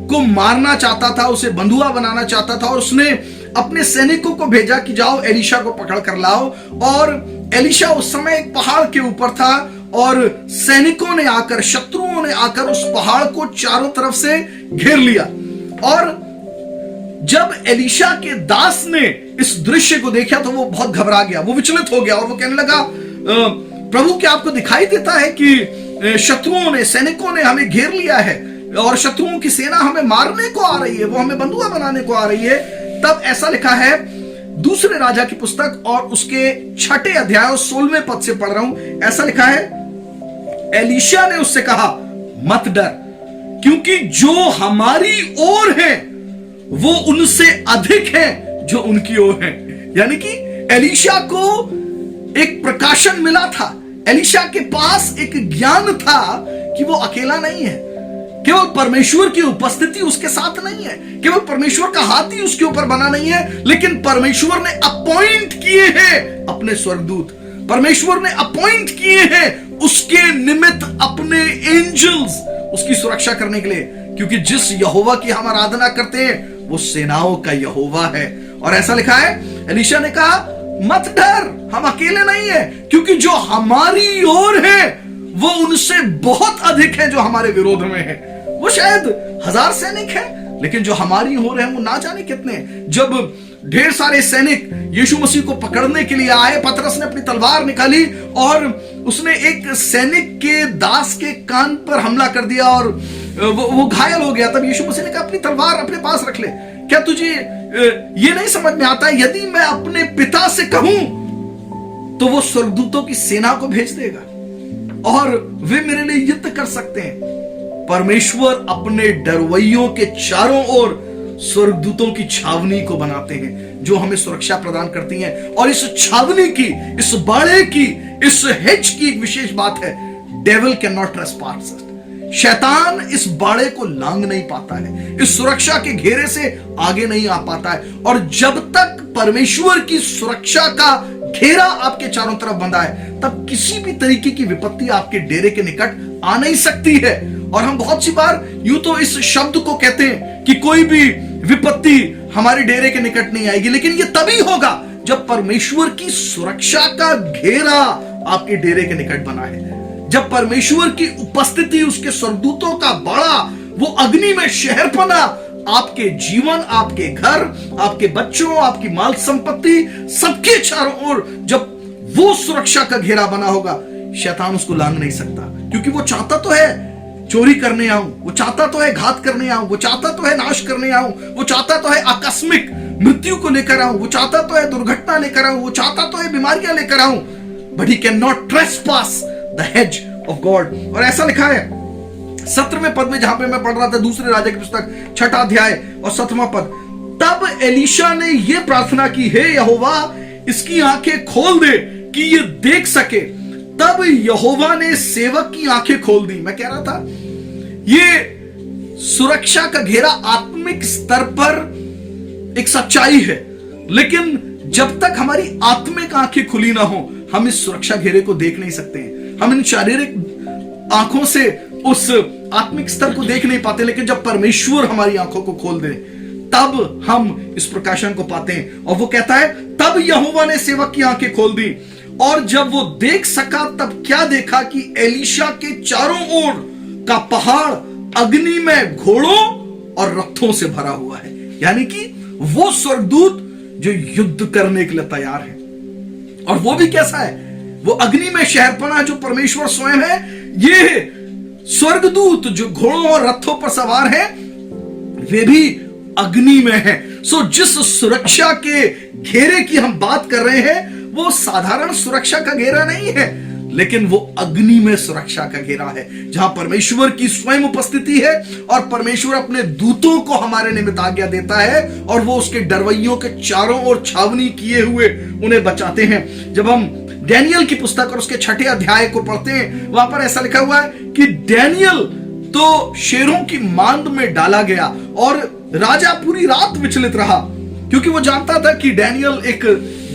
को मारना चाहता था, उसे बंधुआ बनाना चाहता था, और उसने अपने सैनिकों को भेजा कि जाओ एलीशा को पकड़ कर लाओ। और एलीशा उस समय एक पहाड़ के ऊपर था, और सैनिकों ने आकर, शत्रुओं ने आकर उस पहाड़ को चारों तरफ से घेर लिया। और जब एलीशा के दास ने इस दृश्य को देखा तो वो बहुत घबरा गया, वो विचलित हो गया, और वो कहने लगा, प्रभु क्या आपको दिखाई देता है कि शत्रुओं ने, सैनिकों ने हमें घेर लिया है और शत्रुओं की सेना हमें मारने को आ रही है, वो हमें बंधुआ बनाने को आ रही है। तब ऐसा लिखा है दूसरे राजा की पुस्तक और उसके 6ठे अध्याय 16वें पद से पढ़ रहा हूं। ऐसा लिखा है, एलीशा ने उससे कहा, मत डर, क्योंकि जो हमारी ओर है वो उनसे अधिक है जो उनकी ओर है। यानी कि एलीशा को एक प्रकाशन मिला था, एलीशा के पास एक ज्ञान था कि वो अकेला नहीं है, केवल परमेश्वर की उपस्थिति उसके साथ नहीं है, केवल परमेश्वर का हाथ ही उसके ऊपर बना नहीं है, लेकिन परमेश्वर ने अपॉइंट किए हैं अपने स्वर्गदूत, परमेश्वर ने अपॉइंट किए हैं उसके निमित्त अपने एंजल्स उसकी सुरक्षा करने के लिए, क्योंकि जिस यहोवा की हम आराधना करते हैं वो सेनाओं का यहोवा है। और ऐसा लिखा है, एलीशा ने कहा, मत डर, हम अकेले नहीं है, क्योंकि जो हमारी ओर है वो उनसे बहुत अधिक है जो हमारे विरोध में है। वो शायद 1000 सैनिक हैं, लेकिन जो हमारी ओर है वो ना जाने कितने। जब ढेर सारे सैनिक यीशु मसीह को पकड़ने के लिए आए, पतरस ने अपनी तलवार निकाली और उसने एक सैनिक के दास के कान पर हमला कर दिया और वो घायल हो गया। तब यीशु मसीह ने कहा, अपनी तलवार अपने पास रख ले, क्या तुझे ये नहीं समझ में आता है, यदि मैं अपने पिता से कहूं तो वो स्वर्गदूतों की सेना को भेज देगा और वे मेरे लिए युद्ध कर सकते हैं। परमेश्वर अपने डरवैयों के चारों ओर स्वर्गदूतों की छावनी को बनाते हैं जो हमें सुरक्षा प्रदान करती हैं। और इस छावनी की, इस बाड़े की, इस हेज की एक विशेष बात है, डेविल कैन नॉट ट्रेसपास। शैतान इस बाड़े को लांग नहीं पाता है, इस सुरक्षा के घेरे से आगे नहीं आ पाता है। और जब तक परमेश्वर की सुरक्षा का घेरा आपके चारों तरफ बंधा है, तब किसी भी तरीके की विपत्ति आपके डेरे के निकट आ नहीं सकती है। और हम बहुत सी बार यूं तो इस शब्द को कहते हैं कि कोई भी विपत्ति हमारे डेरे के निकट नहीं आएगी, लेकिन यह तभी होगा जब परमेश्वर की सुरक्षा का घेरा आपके डेरे के निकट बना है, जब परमेश्वर की उपस्थिति, उसके स्वर्गदूतों का बड़ा वो अग्नि में शहरपना आपके जीवन, आपके घर, आपके बच्चों, आपकी माल संपत्ति, सबके चारों ओर जब वो सुरक्षा का घेरा बना होगा, शैतान उसको लांग नहीं सकता। क्योंकि वो चाहता तो है चोरी करने आऊं, वो चाहता तो है घात करने आऊं, वो चाहता तो है नाश करने आऊं, वो चाहता तो है आकस्मिक मृत्यु को लेकर आऊं, वो चाहता तो है दुर्घटना लेकर आऊं, वो चाहता तो है बीमारियां लेकर आऊं, but he can not trespass the hedge of God. और ऐसा लिखा है 17वें पद में, जहां पे मैं पढ़ रहा था, दूसरे राजा की पुस्तक 6ठा अध्याय और 7वां पद, तब एलीशा ने यह प्रार्थना की, हे यहोवा इसकी आंखें खोल दे कि ये देख सके। तब यहोवा ने सेवक की आंखें खोल दी। मैं कह रहा था ये सुरक्षा का घेरा आत्मिक स्तर पर एक सच्चाई है, लेकिन जब तक हमारी आत्मिक आंखें खुली ना हो, हम इस सुरक्षा घेरे को देख नहीं सकते हैं। हम इन शारीरिक आंखों से उस आत्मिक स्तर को देख नहीं पाते, लेकिन जब परमेश्वर हमारी आंखों को खोल दे तब हम इस प्रकाशन को पाते हैं। और वो कहता है, तब यहोवा ने सेवक की आंखें खोल दी और जब वो देख सका तब क्या देखा कि एलीशा के चारों ओर का पहाड़ अग्नि में घोड़ों और रथों से भरा हुआ है। यानी कि वो स्वर्गदूत जो युद्ध करने के लिए तैयार है। और वो भी कैसा है, वो अग्नि में शहरपना जो परमेश्वर स्वयं है, ये स्वर्गदूत जो घोड़ों और रथों पर सवार है वे भी अग्नि में है। सो जिस सुरक्षा के घेरे की हम बात कर रहे हैं वो साधारण सुरक्षा का घेरा नहीं है, लेकिन वो अग्नि में सुरक्षा का घेरा है, जहां परमेश्वर की स्वयं उपस्थिति है और परमेश्वर अपने दूतों को हमारे निमित्त आज्ञा देता है और वो उसके डरवैयों के चारों ओर छावनी किए हुए उन्हें बचाते हैं। जब हम डैनियल की पुस्तक और उसके 6 अध्याय को पढ़ते हैं, वहां पर ऐसा लिखा हुआ है कि डैनियल तो शेरों की मांद में डाला गया और राजा पूरी रात विचलित रहा, क्योंकि वो जानता था कि डैनियल एक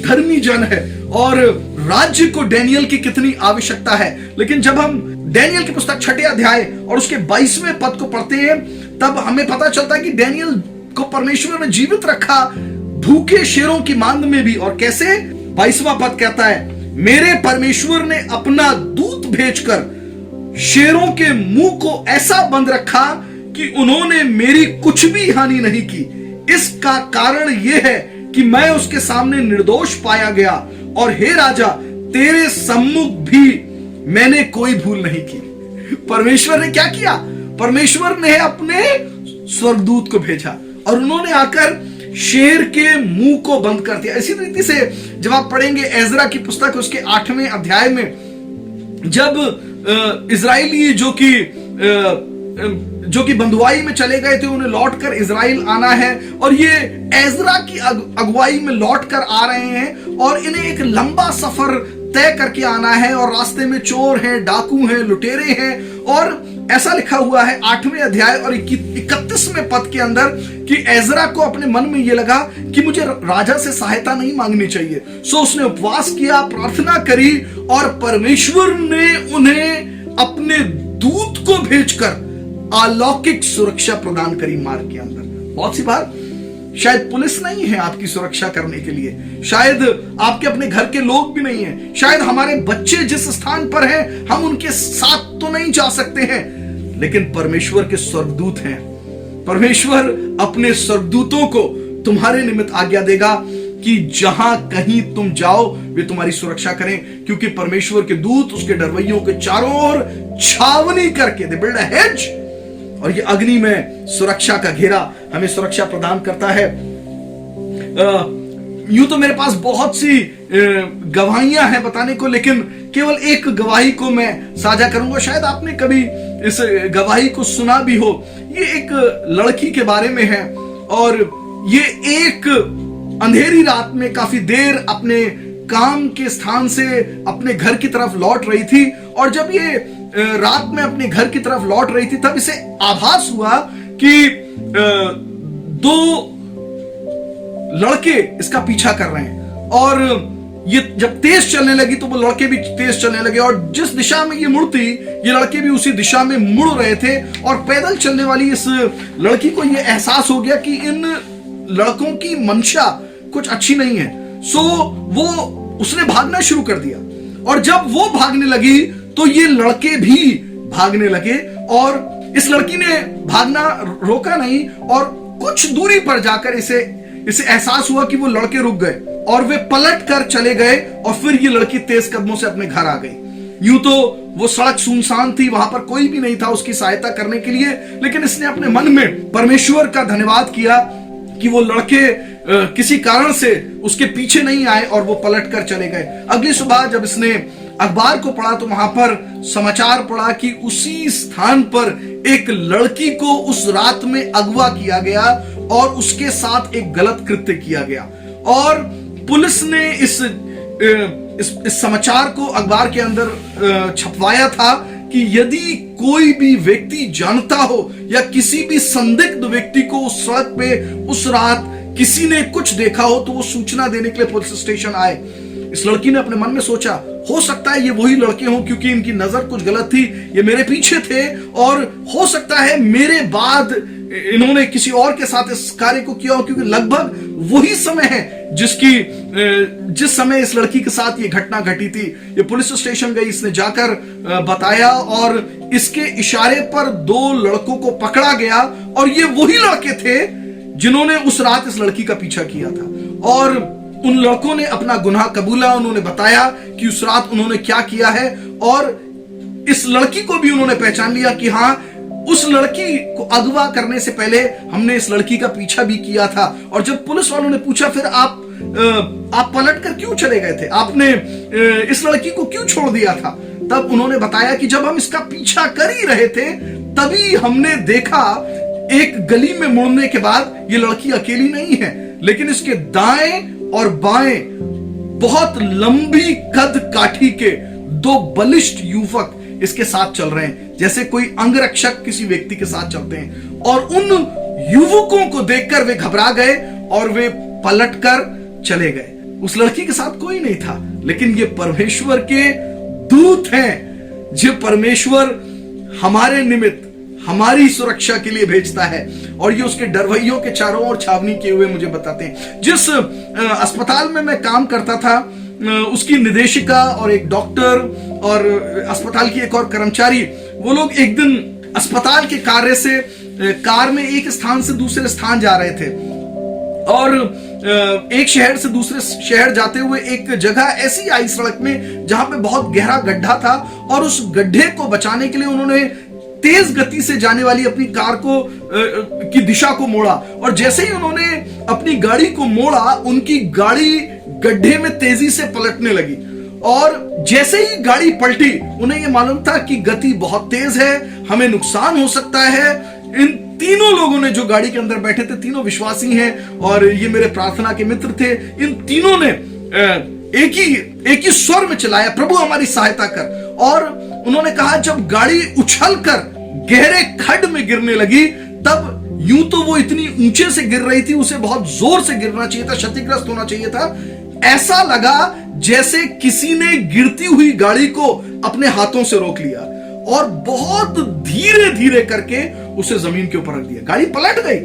धर्मी जन है और राज्य को डैनियल की कितनी आवश्यकता है। लेकिन जब हम डैनियल की पुस्तक 6 अध्याय और उसके 22वें पद को पढ़ते हैं, तब हमें पता चलता है कि डैनियल को परमेश्वर ने जीवित रखा भूखे शेरों की मांद में भी। और कैसे? 22वां पद कहता है, मेरे परमेश्वर ने अपना दूत भेजकर शेरों के मुंह को ऐसा बंद रखा कि उन्होंने मेरी कुछ भी हानि नहीं की। इसका कारण यह है कि मैं उसके सामने निर्दोष पाया गया और हे राजा, तेरे सम्मुख भी मैंने कोई भूल नहीं की। परमेश्वर ने क्या किया? परमेश्वर ने अपने स्वर्गदूत को भेजा और उन्होंने आकर शेर के मुंह को बंद कर दिया। इसी रीति से जब आप पढ़ेंगे एजरा की पुस्तक उसके 8वें अध्याय में, जब इजराइली जो कि बंधुआई में चले गए थे, उन्हें लौटकर इजराइल आना है और ये एजरा की अगुवाई में लौटकर आ रहे हैं और इन्हें एक लंबा सफर तय करके आना है और रास्ते में चोर हैं, डाकू हैं, लुटेरे हैं। और ऐसा लिखा हुआ है 8वें अध्याय और 31वें पद के अंदर कि एजरा को अपने मन में यह लगा कि मुझे राजा से सहायता नहीं मांगनी चाहिए। सो उसने उपवास किया, प्रार्थना करी और परमेश्वर ने उन्हें अपने दूत को भेजकर अलौकिक सुरक्षा प्रदान करी मार्ग के अंदर। बहुत सी बार शायद पुलिस नहीं है आपकी सुरक्षा करने के लिए, शायद आपके अपने घर के लोग भी नहीं हैं, शायद हमारे बच्चे जिस स्थान पर हैं हम उनके साथ तो नहीं जा सकते हैं, लेकिन परमेश्वर के स्वर्गदूत हैं। परमेश्वर अपने स्वर्गदूतों को तुम्हारे निमित्त आज्ञा देगा कि जहां कहीं तुम जाओ वे तुम्हारी सुरक्षा करें, क्योंकि परमेश्वर के दूत उसके डरवैयों के चारों ओर छावनी करके, दे बिल्ड अ हेज, और ये अग्नि में सुरक्षा का घेरा हमें सुरक्षा प्रदान करता है। यूं तो मेरे पास बहुत सी गवाहियां हैं बताने को, लेकिन केवल एक गवाही को मैं साझा करूंगा। शायद आपने कभी इस गवाही को सुना भी हो। ये एक लड़की के बारे में है और ये एक अंधेरी रात में काफी देर अपने काम के स्थान से अपने घर की तरफ लौट रही थी और जब ये रात में अपने घर की तरफ लौट रही थी तब इसे आभास हुआ कि 2 लड़के इसका पीछा कर रहे हैं और ये जब तेज चलने लगी तो वो लड़के भी तेज चलने लगे और जिस दिशा में ये मुड़ती ये लड़के भी उसी दिशा में मुड़ रहे थे। और पैदल चलने वाली इस लड़की को ये एहसास हो गया कि इन लड़कों की मंशा कुछ अच्छी नहीं है। सो वो उसने भागना शुरू कर दिया और जब वो भागने लगी तो ये लड़के भी भागने लगे और इस लड़की ने भागना रोका नहीं और कुछ दूरी पर जाकर इसे एहसास हुआ कि वो लड़के रुक गए और वे पलट कर चले गए और फिर ये लड़की तेज कदमों से अपने घर आ गई। यूं तो वो सड़क सुनसान थी, वहां पर कोई भी नहीं था उसकी सहायता करने के लिए, लेकिन इसने अपने मन में परमेश्वर का धन्यवाद किया कि वो लड़के किसी कारण से उसके पीछे नहीं आए और वो पलट कर चले गए। अगली सुबह जब इसने अखबार को पढ़ा तो वहां पर समाचार पढ़ा कि उसी स्थान पर एक लड़की को उस रात में अगवा किया गया और उसके साथ एक गलत कृत्य किया गया। और पुलिस ने इस समाचार को अखबार के अंदर छपवाया था कि यदि कोई भी व्यक्ति जानता हो या किसी भी संदिग्ध व्यक्ति को उस सड़क पे उस रात किसी ने कुछ देखा हो तो वो सूचना देने के लिए पुलिस स्टेशन आए। इस लड़की ने अपने मन में सोचा, हो सकता है ये वही लड़के हों क्योंकि इनकी नजर कुछ गलत थी, ये मेरे पीछे थे और हो सकता है मेरे बाद इन्होंने किसी और के साथ इस कार्य को किया हो, क्योंकि लगभग वही समय है जिस समय इस लड़की के साथ ये घटना घटी थी। ये पुलिस स्टेशन गई, इसने जाकर बताया और इसके इशारे पर 2 लड़कों को पकड़ा गया और ये वही लड़के थे जिन्होंने उस रात इस लड़की का पीछा किया था। और उन लड़कों ने अपना गुनाह कबूला, उन्होंने बताया कि उस रात उन्होंने क्या किया है और इस लड़की को भी उन्होंने पहचान लिया कि हाँ, उस लड़की को अगवा करने से पहले हमने इस लड़की का पीछा भी किया था। और जब पुलिस वालों ने पूछा फिर आप आप पलट कर क्यों चले गए थे, आपने इस लड़की को क्यों छोड़ दिया था? तब उन्होंने बताया कि जब हम इसका पीछा कर ही रहे थे तभी हमने देखा एक गली में मुड़ने के बाद ये लड़की अकेली नहीं है, लेकिन इसके दाएं और बाएं बहुत लंबी कद काठी के दो बलिष्ठ युवक इसके साथ चल रहे हैं, जैसे कोई अंगरक्षक किसी व्यक्ति के साथ चलते हैं। और उन युवकों को देखकर वे घबरा गए और वे पलटकर चले गए। उस लड़की के साथ कोई नहीं था, लेकिन ये परमेश्वर के दूत हैं जो परमेश्वर हमारे निमित्त हमारी सुरक्षा के लिए भेजता है। और ये उसके डरवैयों के चारों ओर छावनी किए हुए मुझे बताते हैं। जिस अस्पताल में मैं काम करता था उसकी निदेशिका और एक डॉक्टर और अस्पताल की एक और कर्मचारी, वो लोग एक दिन अस्पताल के कार्य से कार में एक स्थान से दूसरे स्थान जा रहे थे और एक शहर से दूसरे शहर जाते हुए एक जगह ऐसी आई सड़क में जहां पे बहुत गहरा गड्ढा था और उस गड्ढे को बचाने के लिए उन्होंने तेज गति से जाने वाली अपनी कार को की दिशा को मोड़ा। और जैसे ही उन्होंने अपनी गाड़ी को मोड़ा, उनकी गाड़ी गड्ढे में तेजी से पलटने लगी और जैसे ही गाड़ी पलटी उन्हें यह मालूम था कि गति बहुत तेज है, हमें नुकसान हो सकता है। इन तीनों लोगों ने जो गाड़ी के अंदर बैठे थे, तीनों विश्वासी हैं और ये मेरे प्रार्थना के मित्र थे, इन तीनों ने एक ही स्वर में चिल्लाया, प्रभु हमारी सहायता कर। और उन्होंने कहा जब गाड़ी उछलकर गहरे खड्ड में गिरने लगी तब यूं तो वो इतनी ऊंचे से गिर रही थी, उसे बहुत जोर से गिरना चाहिए था, क्षतिग्रस्त होना चाहिए था। ऐसा लगा जैसे किसी ने गिरती हुई गाड़ी को अपने हाथों से रोक लिया और बहुत धीरे धीरे करके उसे जमीन के ऊपर रख दिया। गाड़ी पलट गई,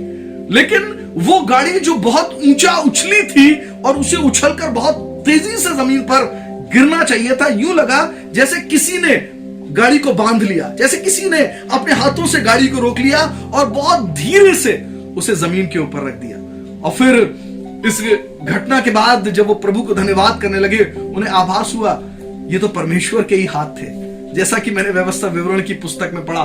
लेकिन वो गाड़ी जो बहुत ऊंचा उछली थी और उसे उछलकर बहुत तेजी से जमीन पर गिरना चाहिए था, यूं लगा जैसे किसी ने गाड़ी को बांध लिया, जैसे किसी ने अपने हाथों से गाड़ी को रोक लिया और बहुत धीरे से उसे जमीन के ऊपर रख दिया। और फिर इस घटना के बाद जब वो प्रभु को धन्यवाद करने लगे, उन्हें आभास हुआ ये तो परमेश्वर के ही हाथ थे। जैसा कि मैंने व्यवस्था विवरण की पुस्तक में पढ़ा,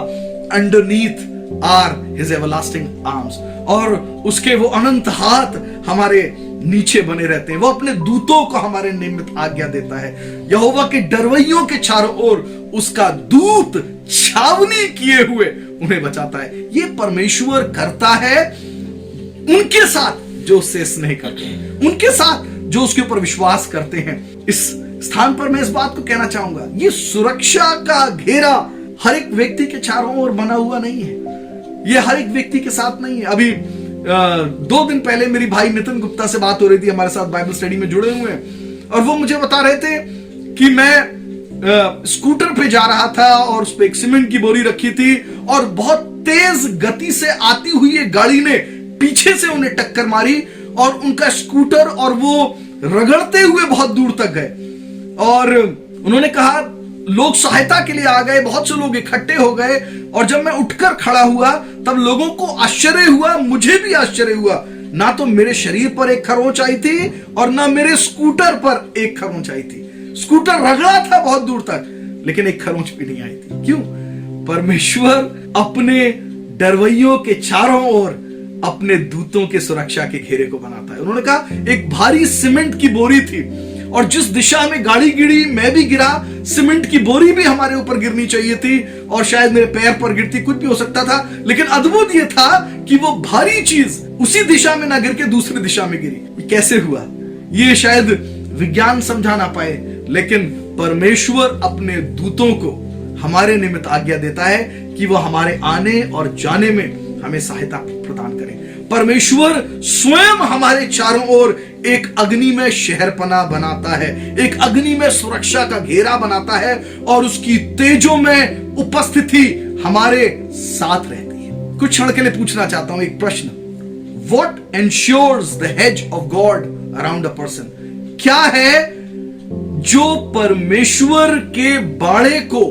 underneath are his everlasting arms, और उसके वो अनंत हाथ हमारे नीचे बने रहते हैं। वो अपने दूतों को हमारे निमित्त आज्ञा देता है। यहोवा के डरवैयों के चारों ओर उसका दूत छावनी किए हुए उन्हें बचाता है। ये परमेश्वर करता है उनके साथ जो उससे स्नेह करते हैं, उनके साथ जो उसके ऊपर विश्वास करते हैं। इस स्थान पर मैं इस बात को कहना चाहूंगा, ये सुरक्षा का घेरा हर एक व्यक्ति के चारों ओर बना हुआ नहीं है, ये हर एक व्यक्ति के साथ नहीं है। अभी 2 दिन पहले मेरी भाई नितिन गुप्ता से बात हो रही थी, हमारे साथ बाइबल स्टडी में जुड़े हुए हैं, और वो मुझे बता रहे थे कि मैं स्कूटर पे जा रहा था और उस पे एक सीमेंट की बोरी रखी थी और बहुत तेज गति से आती हुई एक गाड़ी ने पीछे से उन्हें टक्कर मारी और उनका स्कूटर और वो रगड़ते हुए बहुत दूर तक गए। और उन्होंने कहा लोग सहायता के लिए आ गए, बहुत से लोग इकट्ठे हो गए, और जब मैं उठकर खड़ा हुआ तब लोगों को आश्चर्य हुआ, मुझे भी आश्चर्य हुआ। ना तो मेरे शरीर पर एक खरोंच आई थी और ना मेरे स्कूटर पर एक खरोंच आई थी। स्कूटर रगड़ा था बहुत दूर तक, लेकिन एक खरोंच भी नहीं आई थी। क्यों? परमेश्वर अपने डरवैयों के चारों ओर अपने दूतों के सुरक्षा के घेरे को बनाता है। उन्होंने कहा एक भारी सीमेंट की बोरी थी और जिस दिशा में गाड़ी गिरी मैं भी गिरा, सीमेंट की बोरी भी हमारे ऊपर गिरनी चाहिए थी और शायद मेरे पैर पर गिरती, कुछ भी हो सकता था। लेकिन अद्भुत यह था कि वो भारी चीज उसी दिशा में ना गिर के दूसरी दिशा में गिरी। ये कैसे हुआ? ये शायद विज्ञान समझा ना पाए, लेकिन परमेश्वर अपने दूतों को हमारे निमित्त आज्ञा देता है कि वो हमारे आने और जाने में हमें सहायता प्रदान करें। परमेश्वर स्वयं हमारे चारों ओर एक अग्निमय शहरपना बनाता है, एक अग्निमय सुरक्षा का घेरा बनाता है और उसकी तेजों में उपस्थिति हमारे साथ रहती है। कुछ क्षण के लिए पूछना चाहता हूं एक प्रश्न, What ensures the hedge of God around a person? क्या है जो परमेश्वर के बाड़े को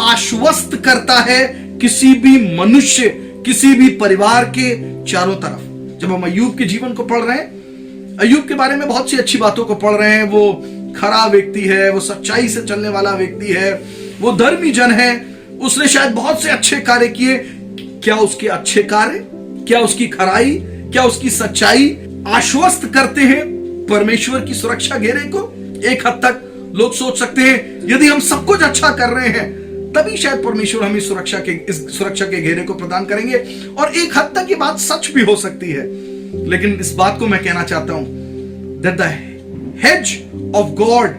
आश्वस्त करता है किसी भी मनुष्य, किसी भी परिवार के चारों तरफ? जब हम अय्यूब के जीवन को पढ़ रहे हैं, अय्यूब के बारे में बहुत सी अच्छी बातों को पढ़ रहे हैं, वो खरा व्यक्ति है, वो सच्चाई से चलने वाला व्यक्ति है, वो धर्मी जन है, उसने शायद बहुत से अच्छे कार्य किए। क्या उसके अच्छे कार्य, क्या उसकी खराई, क्या उसकी सच्चाई आश्वस्त करते हैं परमेश्वर की सुरक्षा घेरे को? एक हद तक लोग सोच सकते हैं यदि हम सब कुछ अच्छा कर रहे हैं तभी शायद परमेश्वर हमें इस सुरक्षा के घेरे को प्रदान करेंगे, और एक हद तक ये बात सच भी हो सकती है। लेकिन इस बात को मैं कहना चाहता हूं that the hedge of God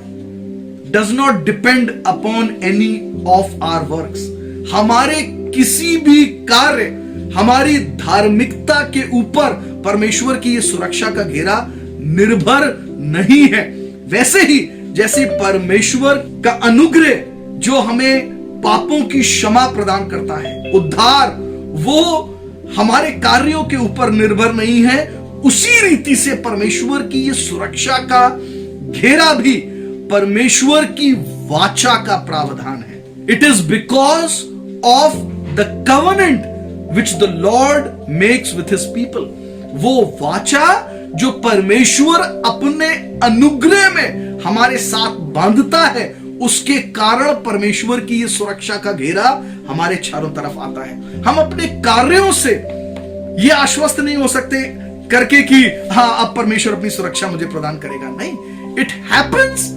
does not depend upon any of our works। हमारे किसी भी कार्य, हमारी धार्मिकता के ऊपर परमेश्वर की ये सुरक्षा का घेरा निर्भर नहीं है। वैसे ही जैसे परमेश्वर का अनुग्रह जो हमें पापों की क्षमा प्रदान करता है, उद्धार, वो हमारे कार्यों के ऊपर निर्भर नहीं है, उसी रीति से परमेश्वर की ये सुरक्षा का घेरा भी परमेश्वर की वाचा का प्रावधान है। It is because of the covenant which the Lord makes with his people. वो वाचा जो परमेश्वर अपने अनुग्रह में हमारे साथ बांधता है, उसके कारण परमेश्वर की ये सुरक्षा का घेरा हमारे चारों तरफ आता है। हम अपने कार्यों से ये आश्वस्त नहीं हो सकते करके कि हाँ अब परमेश्वर अपनी सुरक्षा मुझे प्रदान करेगा। नहीं, it happens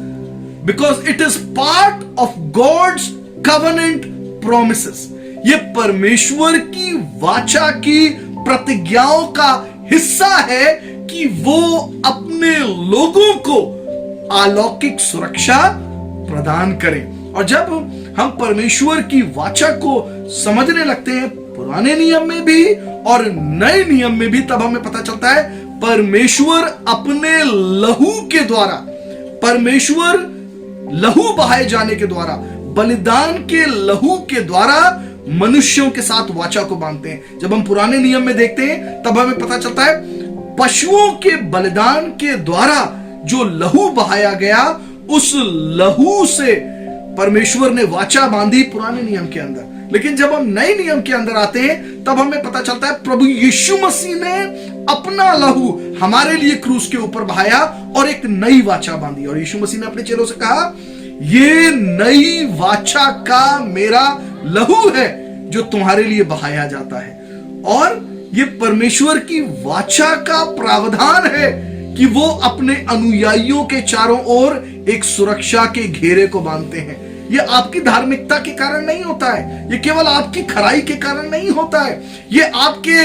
because it is part of God's covenant promises. ये परमेश्वर की वाचा की प्रतिज्ञाओं का हिस्सा है कि वो अपने लोगों को अलौकिक सुरक्षा प्रदान करें। और जब हम परमेश्वर की वाचा को समझने लगते हैं पुराने नियम में भी और नए नियम में भी, तब हमें पता चलता है परमेश्वर अपने लहू के द्वारा, परमेश्वर लहू बहाए जाने के द्वारा, बलिदान के लहू के द्वारा मनुष्यों के साथ वाचा को बांधते हैं। जब हम पुराने नियम में देखते हैं तब हमें पता चलता है पशुओं के बलिदान के द्वारा जो लहू बहाया गया, उस लहू से परमेश्वर ने वाचा बांधी पुराने नियम के अंदर। लेकिन जब हम नए नियम के अंदर आते हैं तब हमें पता चलता है प्रभु यीशु मसीह ने अपना लहू हमारे लिए क्रूस के ऊपर बहाया और एक नई वाचा बांधी। और यीशु मसीह ने अपने चेलों से कहा, ये नई वाचा का मेरा लहू है जो तुम्हारे लिए बहाया जाता है। और ये परमेश्वर की वाचा का प्रावधान है कि वो अपने अनुयायियों के चारों ओर एक सुरक्षा के घेरे को बांधते हैं। ये आपकी धार्मिकता के कारण नहीं होता है, ये केवल आपकी खराई के कारण नहीं होता है, ये आपके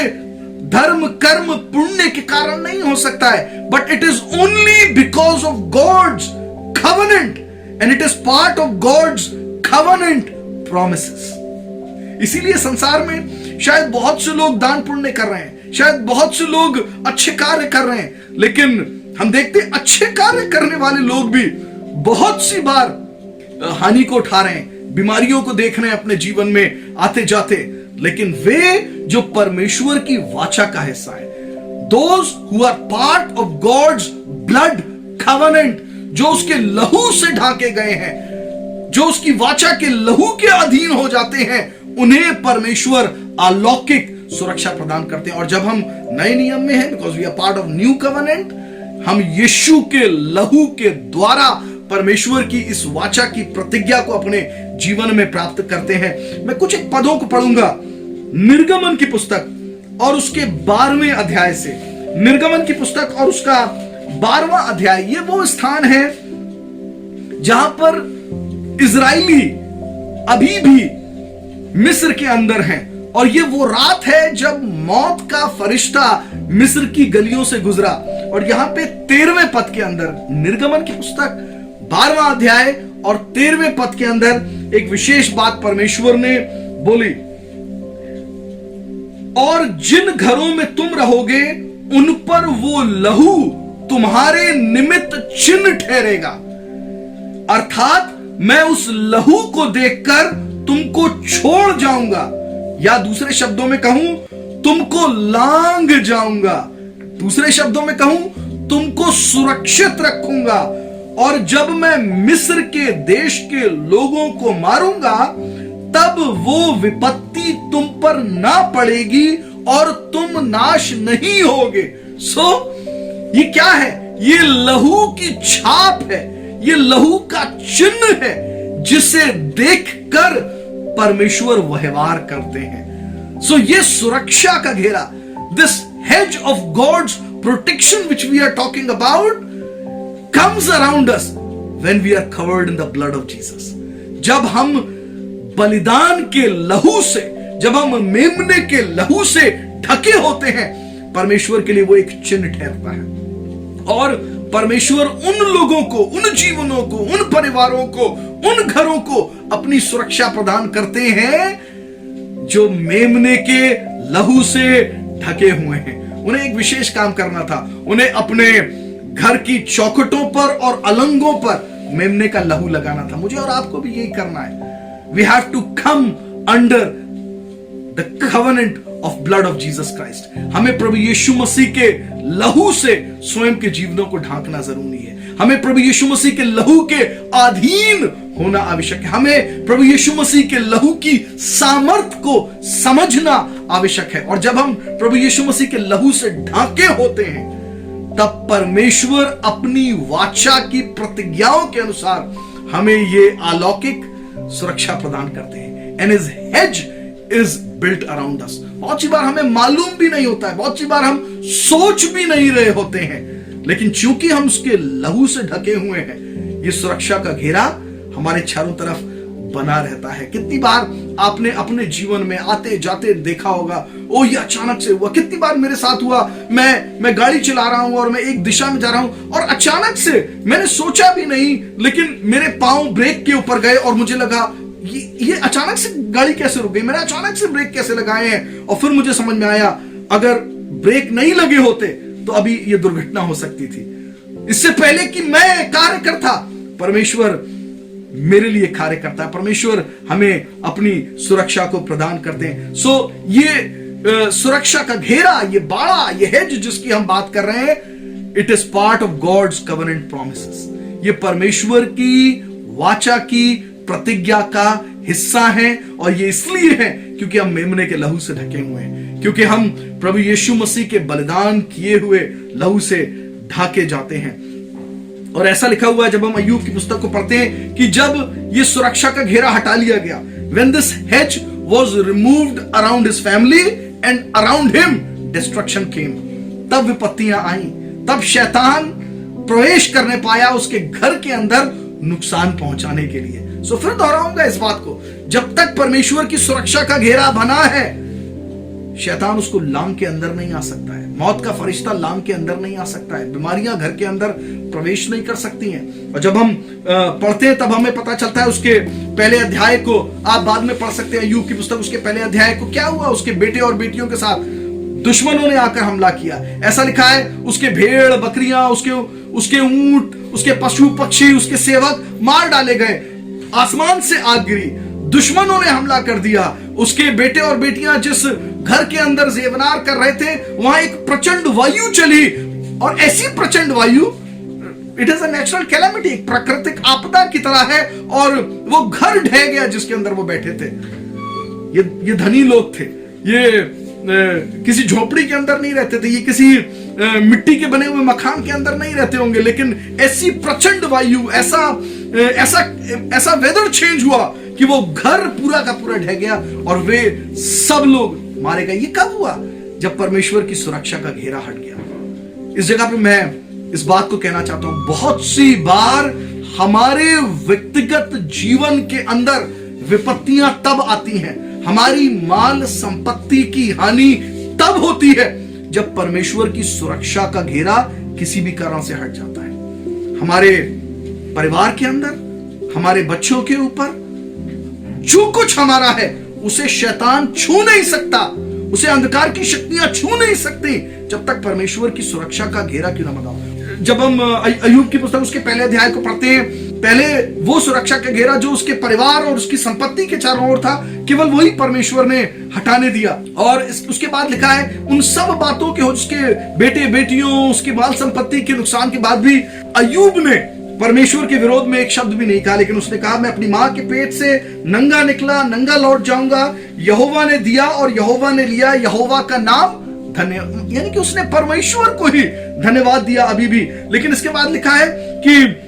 धर्म कर्म पुण्य के कारण नहीं हो सकता है, but it is only because of God's covenant and it is part of God's covenant promises. इसीलिए संसार में शायद बहुत से लोग दान पुण्य कर रहे हैं, शायद बहुत से लोग अच्छे कार्य कर रहे हैं, लेकिन हम देखते हैं अच्छे कार्य करने वाले लोग भी बहुत सी बार हानि को उठा रहे हैं, बीमारियों को देख रहे हैं अपने जीवन में आते जाते। लेकिन वे जो परमेश्वर की वाचा का हिस्सा है, those who are part of God's blood covenant, जो उसके लहू से ढाके गए हैं, जो उसकी वाचा के लहू के अधीन हो जाते हैं, उन्हें परमेश्वर अलौकिक सुरक्षा प्रदान करते हैं। और जब हम नए नियम में हैं, because we are part of new covenant, हम यीशु के लहू के द्वारा परमेश्वर की इस वाचा की प्रतिज्ञा को अपने जीवन में प्राप्त करते हैं। मैं कुछ एक पदों को पढ़ूंगा निर्गमन की पुस्तक और उसके 12वें अध्याय से। निर्गमन की पुस्तक और उसका 12वां अध्याय, ये वो स्थान है जहां पर इजराइली अभी भी मिस्र के अंदर हैं, और ये वो रात है जब मौत का फरिश्ता मिस्र की गलियों से गुजरा। और यहां पे 13वें पद के अंदर, निर्गमन की पुस्तक 12वां अध्याय और 13वें पद के अंदर एक विशेष बात परमेश्वर ने बोली, और जिन घरों में तुम रहोगे उन पर वो लहू तुम्हारे निमित्त चिन्ह ठहरेगा, अर्थात मैं उस लहू को देखकर तुमको छोड़ जाऊंगा, या दूसरे शब्दों में कहूं तुमको लांग जाऊंगा, दूसरे शब्दों में कहूं तुमको सुरक्षित रखूंगा। और जब मैं मिस्र के देश के लोगों को मारूंगा तब वो विपत्ति तुम पर ना पड़ेगी और तुम नाश नहीं होगे। ये क्या है? ये लहू की छाप है, ये लहू का चिन्ह है जिसे देखकर परमेश्वर व्यवहार करते हैं। ये सुरक्षा का घेरा, this hedge of God's protection which we are talking about, comes around us when we are covered in the blood of Jesus. जब हम बलिदान के लहू से, जब हम मेमने के लहू से ढके होते हैं, परमेश्वर के लिए वो एक चिन्ह ठहरता है। और परमेश्वर उन लोगों को, उन जीवनों को, उन परिवारों को, उन घरों को अपनी सुरक्षा प्रदान करते हैं जो मेमने के लहू से ढके हुए हैं। उन्हें एक विशेष काम करना था। उन्हें अपने घर की चौखटों पर और अलंगों पर मेमने का लहू लगाना था। मुझे और आपको भी यही करना है। We have to come under the covenant of blood of Jesus Christ. हमें प्रभु यीशु मसीह के लहू से स्वयं के जीवनों को ढांकना जरूरी है। हमें प्रभु यीशु मसीह के लहू के अधीन होना आवश्यक है। हमें प्रभु यीशु मसीह के लहू की सामर्थ को समझना आवश्यक है। और जब हम प्रभु यीशु मसीह के लहू से ढांके होते हैं, तब परमेश्वर अपनी वाचा की प्रतिज्ञाओं के अनुसार हमें ये अलौकिक सुरक्षा प्रदान करते हैं। And his hedge is built around us. बहुत सी बार हमें मालूम भी नहीं होता है, बहुत सी बार हम सोच भी नहीं रहे होते हैं, लेकिन चूंकि हम उसके लहू से ढके हुए हैं, ये सुरक्षा का घेरा हमारे चारों तरफ बना रहता है। कितनी बार आपने अपने जीवन में आते जाते देखा होगा, ओ ये अचानक से हुआ। कितनी बार मेरे साथ हुआ, मैं गाड़ी चला रहा हूं और मैं एक दिशा में जा रहा हूं और अचानक से मैंने सोचा भी नहीं, लेकिन मेरे पांव ब्रेक के ऊपर गए और मुझे लगा ये अचानक से गाड़ी कैसे रुक गई, मैंने अचानक से ब्रेक कैसे लगाए हैं। और फिर मुझे समझ में आया, अगर ब्रेक नहीं लगे होते तो अभी ये दुर्घटना हो सकती थी। इससे पहले कि मैं कार्य करता, परमेश्वर मेरे लिए कार्य करता है। परमेश्वर हमें अपनी सुरक्षा को प्रदान करते हैं। सो ये सुरक्षा का घेरा, ये बाड़ा, ये हेज जिसकी हम बात कर रहे हैं, it is part of God's covenant promises. ये परमेश्वर की वाचा की प्रतिज्ञा का हिस्सा है। और ये इसलिए है क्योंकि हम मेमने के लहू से ढके हुए हैं, क्योंकि हम प्रभु यीशु मसीह के बलिदान किए हुए लहू से ढाके जाते हैं। और ऐसा लिखा हुआ है जब हम अय्यूब की पुस्तक को पढ़ते हैं कि जब ये सुरक्षा का घेरा हटा लिया गया, when this hedge was removed around his family and around him destruction came, तब विपत्तियां आई, तब शैतान प्रवेश करने पाया उसके घर के अंदर नुकसान पहुंचाने के लिए। सो फिर दोहराऊंगा इस बात को, जब तक परमेश्वर की सुरक्षा का घेरा बना है, शैतान उसको लांग के अंदर नहीं आ सकता है। मौत का फरिश्ता लांग के अंदर नहीं आ सकता है। बीमारियां घर के अंदर प्रवेश नहीं कर सकती हैं। और जब हम पढ़ते हैं तब हमें पता चलता है, उसके पहले अध्याय को आप बाद में पढ़ सकते हैं, अय्यूब की पुस्तक, उसके पहले अध्याय को क्या हुआ, उसके बेटे और बेटियों के साथ दुश्मनों ने आकर हमला किया। ऐसा लिखा है, उसके भेड़ बकरियां, उसके ऊंट, उसके पशु पक्षी, उसके सेवक मार डाले गए। आसमान से आग गिरी, दुश्मनों ने हमला कर दिया। उसके बेटे और बेटियां जिस घर के अंदर जेवनार कर रहे थे, वहां एक प्रचंड वायु चली, और ऐसी प्रचंड वायु, it is a natural calamity, एक प्राकृतिक आपदा की तरह है, और वो घर ढह गया जिसके अंदर वो बैठे थे। ये धनी लोग थे, ये किसी झोपड़ी के अंदर नहीं रहते थे, ये किसी मिट्टी के बने हुए मकान के अंदर नहीं रहते होंगे, लेकिन ऐसी प्रचंड वायु, ऐसा वेदर चेंज हुआ कि वो घर पूरा का पूरा ढह गया और वे सब लोग मारे गए। ये कब हुआ? जब परमेश्वर की सुरक्षा का घेरा हट गया। इस जगह पे मैं इस बात को कहना चाहता हूं, बहुत सी बार हमारे व्यक्तिगत जीवन के अंदर विपत्तियां तब आती हैं, हमारी माल संपत्ति की हानि तब होती है जब परमेश्वर की सुरक्षा का घेरा किसी भी कारण से हट जाता है। हमारे परिवार के अंदर, हमारे बच्चों के ऊपर जो कुछ हमारा है उसे शैतान छू नहीं सकता, उसे अंधकार की शक्तियां छू नहीं सकती जब तक परमेश्वर की सुरक्षा का घेरा क्यों ना बनाओ। जब हम अय्यूब की पुस्तक उसके पहले अध्याय को पढ़ते हैं, पहले वो सुरक्षा का घेरा जो उसके परिवार और उसकी संपत्ति के चारों ओर था, केवल वही परमेश्वर ने हटाने दिया। और उसके बाद लिखा है, उन सब बातों के, उसके बेटे बेटियों, उसकी माल संपत्ति के नुकसान के बाद भी अय्यूब ने परमेश्वर के विरोध में एक शब्द भी नहीं कहा, लेकिन उसने कहा, मैं अपनी मां के पेट से नंगा निकला, नंगा लौट जाऊंगा। यहोवा ने दिया और यहोवा ने लिया, यहोवा का नाम धन्य। यानी कि उसने परमेश्वर को ही धन्यवाद दिया अभी भी। लेकिन इसके बाद लिखा है कि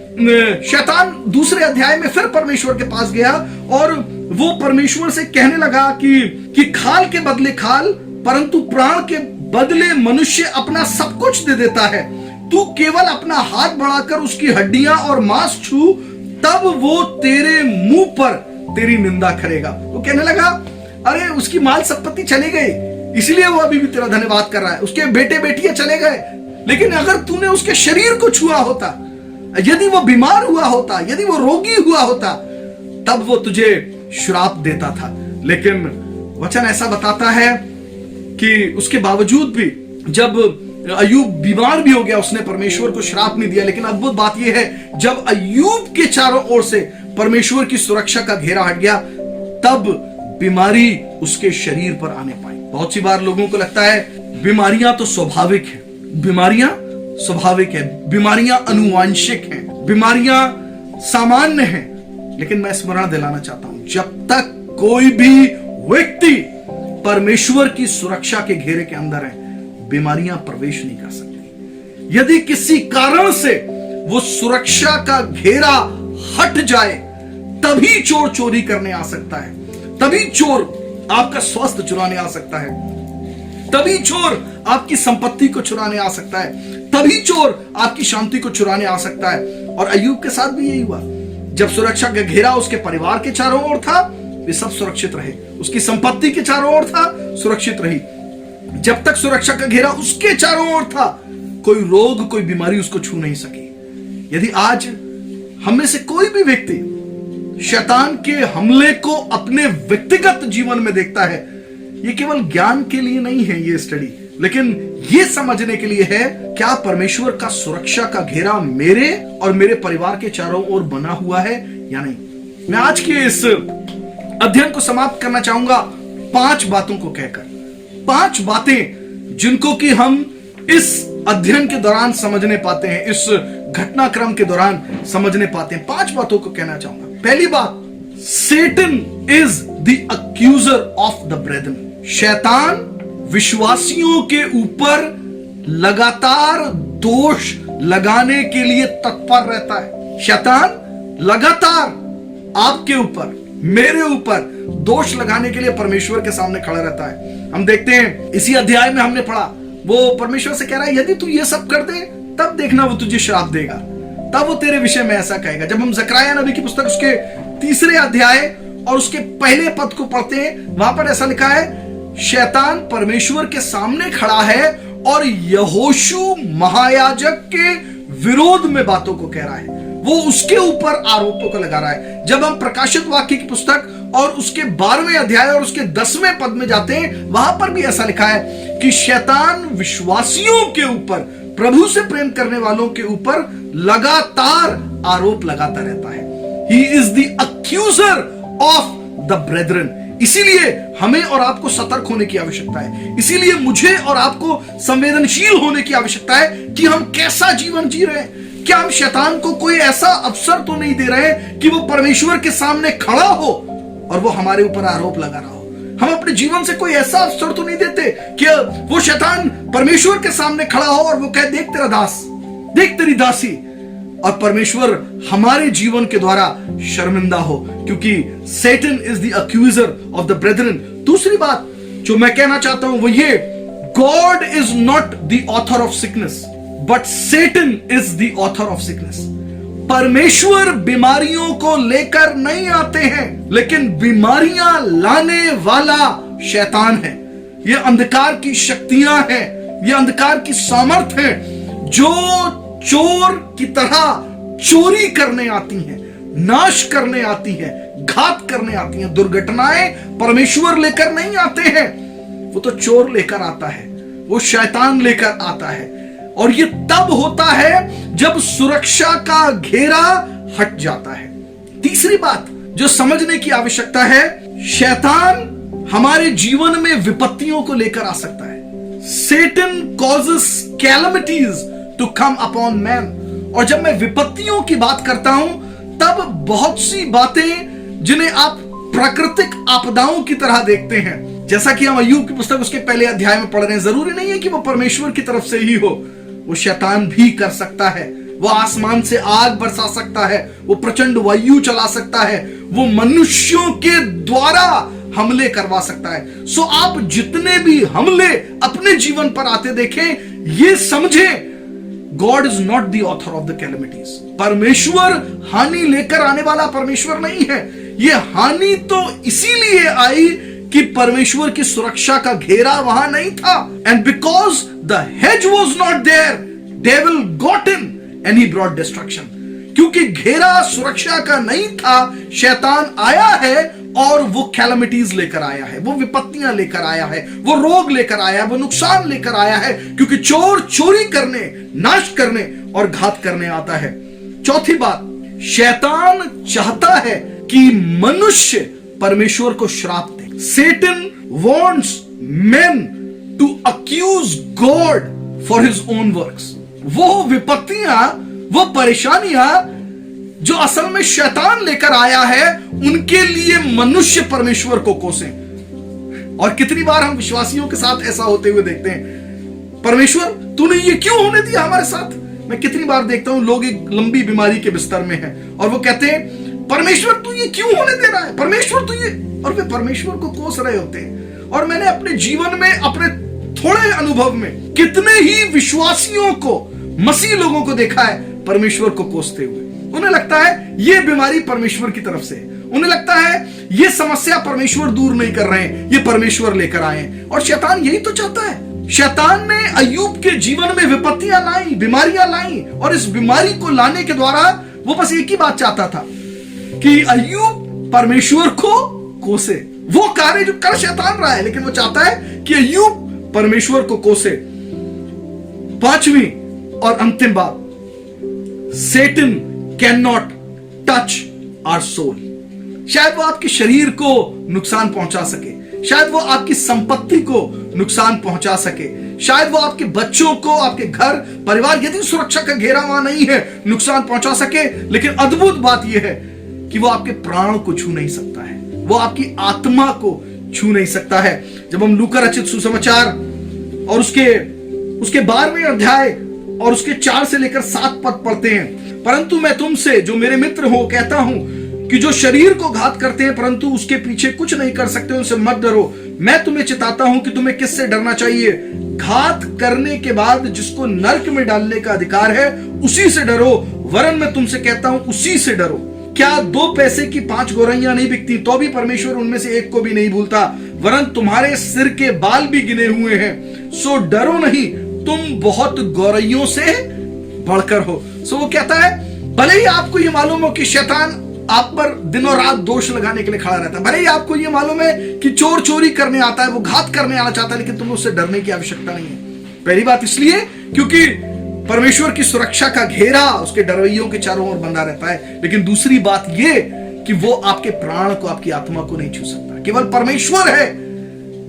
शैतान दूसरे अध्याय में फिर परमेश्वर के पास गया और वो परमेश्वर से कहने लगा कि खाल के बदले खाल, परंतु प्राण के बदले मनुष्य अपना सब कुछ दे देता है। तू केवल अपना हाथ बढ़ाकर उसकी हड्डियां और मांस छू, तब वो तेरे मुंह पर तेरी निंदा करेगा। वो कहने लगा, अरे उसकी माल संपत्ति चली गई, इसलिए वो अभी भी तेरा धन्यवाद कर रहा है। उसके बेटे बेटियां चले गए, लेकिन अगर तूने उसके शरीर को छुआ होता, यदि वो बीमार हुआ होता, यदि वो रोगी हुआ होता, तब वो तुझे श्राप देता था। लेकिन वचन ऐसा बताता है कि उसके बावजूद भी जब अय्यूब बीमार भी हो गया, उसने परमेश्वर को श्राप नहीं दिया। लेकिन अद्भुत बात यह है, जब अय्यूब के चारों ओर से परमेश्वर की सुरक्षा का घेरा हट गया, तब बीमारी उसके शरीर पर आने पाई। बहुत सी बार लोगों को लगता है बीमारियां तो स्वाभाविक है, बीमारियां स्वाभाविक है, बीमारियां अनुवांशिक हैं, बीमारियां सामान्य हैं। लेकिन मैं स्मरण दिलाना चाहता हूं, जब तक कोई भी व्यक्ति परमेश्वर की सुरक्षा के घेरे के अंदर है, बीमारियां प्रवेश नहीं कर सकती। यदि किसी कारण से वो सुरक्षा का घेरा हट जाए, तभी चोर चोरी करने आ सकता है, तभी चोर आपका स्वास्थ्य चुराने आ सकता है, तभी चोर आपकी संपत्ति को चुराने आ सकता है, तभी चोर आपकी शांति को चुराने आ सकता है। और अय्यूब के साथ भी यही हुआ। जब सुरक्षा का घेरा उसके परिवार के चारों ओर था, वे सब सुरक्षित रहे, उसकी संपत्ति के चारों ओर था, सुरक्षित रही। जब तक सुरक्षा का घेरा उसके चारों ओर था, कोई रोग, कोई बीमारी उसको छू नहीं सकी। यदि आज हम में से कोई भी व्यक्ति शैतान के हमले को अपने व्यक्तिगत जीवन में देखता है, ये केवल ज्ञान के लिए नहीं है ये स्टडी, लेकिन ये समझने के लिए है, क्या परमेश्वर का सुरक्षा का घेरा मेरे और मेरे परिवार के चारों ओर बना हुआ है या नहीं। मैं आज के इस अध्ययन को समाप्त करना चाहूंगा 5 बातों को कहकर, 5 बातें जिनको कि हम इस अध्ययन के दौरान समझने पाते हैं, इस घटनाक्रम के दौरान समझने पाते हैं। 5 बातों को कहना चाहूंगा। पहली बात, Satan is the accuser of the brethren. शैतान विश्वासियों के ऊपर लगातार दोष लगाने के लिए तत्पर रहता है। शैतान लगातार आपके ऊपर, मेरे ऊपर दोष लगाने के लिए परमेश्वर के सामने खड़ा रहता है। हम देखते हैं इसी अध्याय में हमने पढ़ा, वो परमेश्वर से कह रहा है, यदि तू ये सब कर दे, तब देखना वो तुझे श्राप देगा, तब वो तेरे विषय में ऐसा कहेगा। जब हम जकरिया नबी की पुस्तक उसके 3 अध्याय और उसके पहले पद को पढ़ते हैं, वहां पर ऐसा लिखा है, शैतान परमेश्वर के सामने खड़ा है और यहोशू महायाजक के विरोध में बातों को कह रहा है, वो उसके ऊपर आरोपों को लगा रहा है। जब हम प्रकाशित वाक्य की पुस्तक और उसके 12वें अध्याय और उसके 10वें पद में जाते हैं, वहां पर भी ऐसा लिखा है कि शैतान विश्वासियों के ऊपर, प्रभु से प्रेम करने वालों के ऊपर लगातार आरोप लगाता रहता है। He is the accuser of the brethren. इसीलिए हमें और आपको सतर्क होने की आवश्यकता है, इसीलिए मुझे और आपको संवेदनशील होने की आवश्यकता है कि हम कैसा जीवन जी रहे हैं। क्या हम शैतान को कोई ऐसा अवसर तो नहीं दे रहे हैं कि वो परमेश्वर के सामने खड़ा हो और वो हमारे ऊपर आरोप लगा रहा हो। हम अपने जीवन से कोई ऐसा अवसर तो नहीं देते कि वो शैतान परमेश्वर के सामने खड़ा हो और वो कहे, देख तेरा दास, देख तेरी दासी, और परमेश्वर हमारे जीवन के द्वारा शर्मिंदा हो, क्योंकि Satan is the accuser of the brethren. दूसरी बात जो मैं कहना चाहता हूं वो ये, God is not the author of sickness but Satan is the author of sickness. परमेश्वर बीमारियों को लेकर नहीं आते हैं, लेकिन बीमारियां लाने वाला शैतान है। ये अंधकार की शक्तियां हैं, ये अंधकार की सामर्थ है जो चोर की तरह चोरी करने आती हैं, नाश करने आती हैं, घात करने आती हैं। दुर्घटनाएं परमेश्वर लेकर नहीं आते हैं, वो तो चोर लेकर आता है, वो शैतान लेकर आता है। और ये तब होता है जब सुरक्षा का घेरा हट जाता है। तीसरी बात जो समझने की आवश्यकता है, शैतान हमारे जीवन में विपत्तियों को लेकर आ सकता है। Satan causes calamities to come upon man। और जब मैं विपत्तियों की बात करता हूं, तब बहुत सी बातें जिन्हें आप प्राकृतिक आपदाओं की तरह देखते हैं, जैसा कि हम अय्यूब की पुस्तक उसके पहले अध्याय में पढ़ रहे हैं, जरूरी नहीं है कि वो परमेश्वर की तरफ से ही हो, वो शैतान भी कर सकता है। वो आसमान से आग बरसा सकता है, वो प्रचंड वायु चला सकता है, वो मनुष्यों के द्वारा हमले करवा सकता है। सो आप जितने भी हमले अपने जीवन पर आते देखें, ये समझें God is not the author of the calamities. परमेश्वर हानि लेकर आने वाला परमेश्वर नहीं है। ये हानि तो इसीलिए आई कि परमेश्वर की सुरक्षा का घेरा वहां नहीं था। And because the hedge was not there, devil got in and he brought destruction. क्योंकि घेरा सुरक्षा का नहीं था, शैतान आया है और वो कैलेमिटीज लेकर आया है, वो विपत्तियां लेकर आया है, वो रोग लेकर आया है, वो नुकसान लेकर आया है। क्योंकि चोर चोरी करने, नाश करने और घात करने आता है। चौथी बात, शैतान चाहता है कि मनुष्य परमेश्वर को श्राप दे। Satan wants men to accuse God for his own works. वो विपत्तियां, वो परेशानियां जो असल में शैतान लेकर आया है, उनके लिए मनुष्य परमेश्वर को कोसे। और कितनी बार हम विश्वासियों के साथ ऐसा होते हुए देखते हैं, परमेश्वर तूने ये क्यों होने दिया हमारे साथ। मैं कितनी बार देखता हूं लोग एक लंबी बीमारी के बिस्तर में हैं और वो कहते हैं परमेश्वर तू ये क्यों होने दे रहा है, परमेश्वर तू ये, और वे परमेश्वर को कोस रहे होते हैं। और मैंने अपने जीवन में, अपने थोड़े अनुभव में कितने ही विश्वासियों को, मसीह लोगों को देखा है परमेश्वर को कोसते हुए। उन्हें लगता है ये बीमारी परमेश्वर की तरफ से, उन्हें लगता है ये समस्या परमेश्वर दूर नहीं कर रहे हैं, ये परमेश्वर लेकर आए हैं। और शैतान यही तो चाहता है। शैतान ने अय्यूब के जीवन में विपत्तियां लाई, बीमारियां लाई, और इस बीमारी को लाने के द्वारा वो बस एक ही बात चाहता था कि अय्यूब परमेश्वर को कोसे। वो कार्य जो कर शैतान रहा है, लेकिन वो चाहता है कि अय्यूब परमेश्वर को कोसे। पांचवी और अंतिम बात, Satan can not touch our soul. शायद वो आपके शरीर को नुकसान पहुंचा सके, शायद वो आपकी संपत्ति को नुकसान पहुंचा सके, शायद वो आपके बच्चों को, आपके घर परिवार, यदि सुरक्षा का घेरा वहां नहीं है, नुकसान पहुंचा सके। लेकिन अद्भुत बात यह है कि वो आपके प्राण को छू नहीं सकता है, वो आपकी आत्मा को छू नहीं सकता है। जब हम लूका रचित सुसमाचार और उसके 12वें अध्याय और उसके 4 से लेकर 7 पद पढ़ते हैं, परंतु मैं तुमसे जो मेरे मित्र हो कहता हूं कि जो शरीर को घात करते हैं परंतु उसके पीछे कुछ नहीं कर सकते, उनसे मत डरो। मैं तुम्हें चिताता हूं कि तुम्हें किससे डरना चाहिए। घात करने के बाद जिसको नरक में डालने का अधिकार है, उसी से डरो। वरन मैं तुमसे कहता हूं, उसी से डरो। क्या 2 पैसे की 5 गौरैया नहीं बिकती, तो भी परमेश्वर उनमें से एक को भी नहीं भूलता। वरन तुम्हारे सिर के बाल भी गिने हुए हैं। सो डरो नहीं, तुम बहुत गौरैयों से बढ़कर हो। सो वो कहता है, भले ही आपको ये मालूम हो कि शैतान आप पर दिनों रात दोष लगाने के लिए खड़ा रहता है, भले ही आपको ये मालूम है कि चोर चोरी करने आता है, वो घात करने आना चाहता है, लेकिन तुम्हें उससे डरने की आवश्यकता नहीं है। पहली बात इसलिए क्योंकि परमेश्वर की सुरक्षा का घेरा उसके डरवैयों के चारों ओर बंधा रहता है। लेकिन दूसरी बात यह कि वो आपके प्राण को, आपकी आत्मा को नहीं छू सकता। केवल परमेश्वर है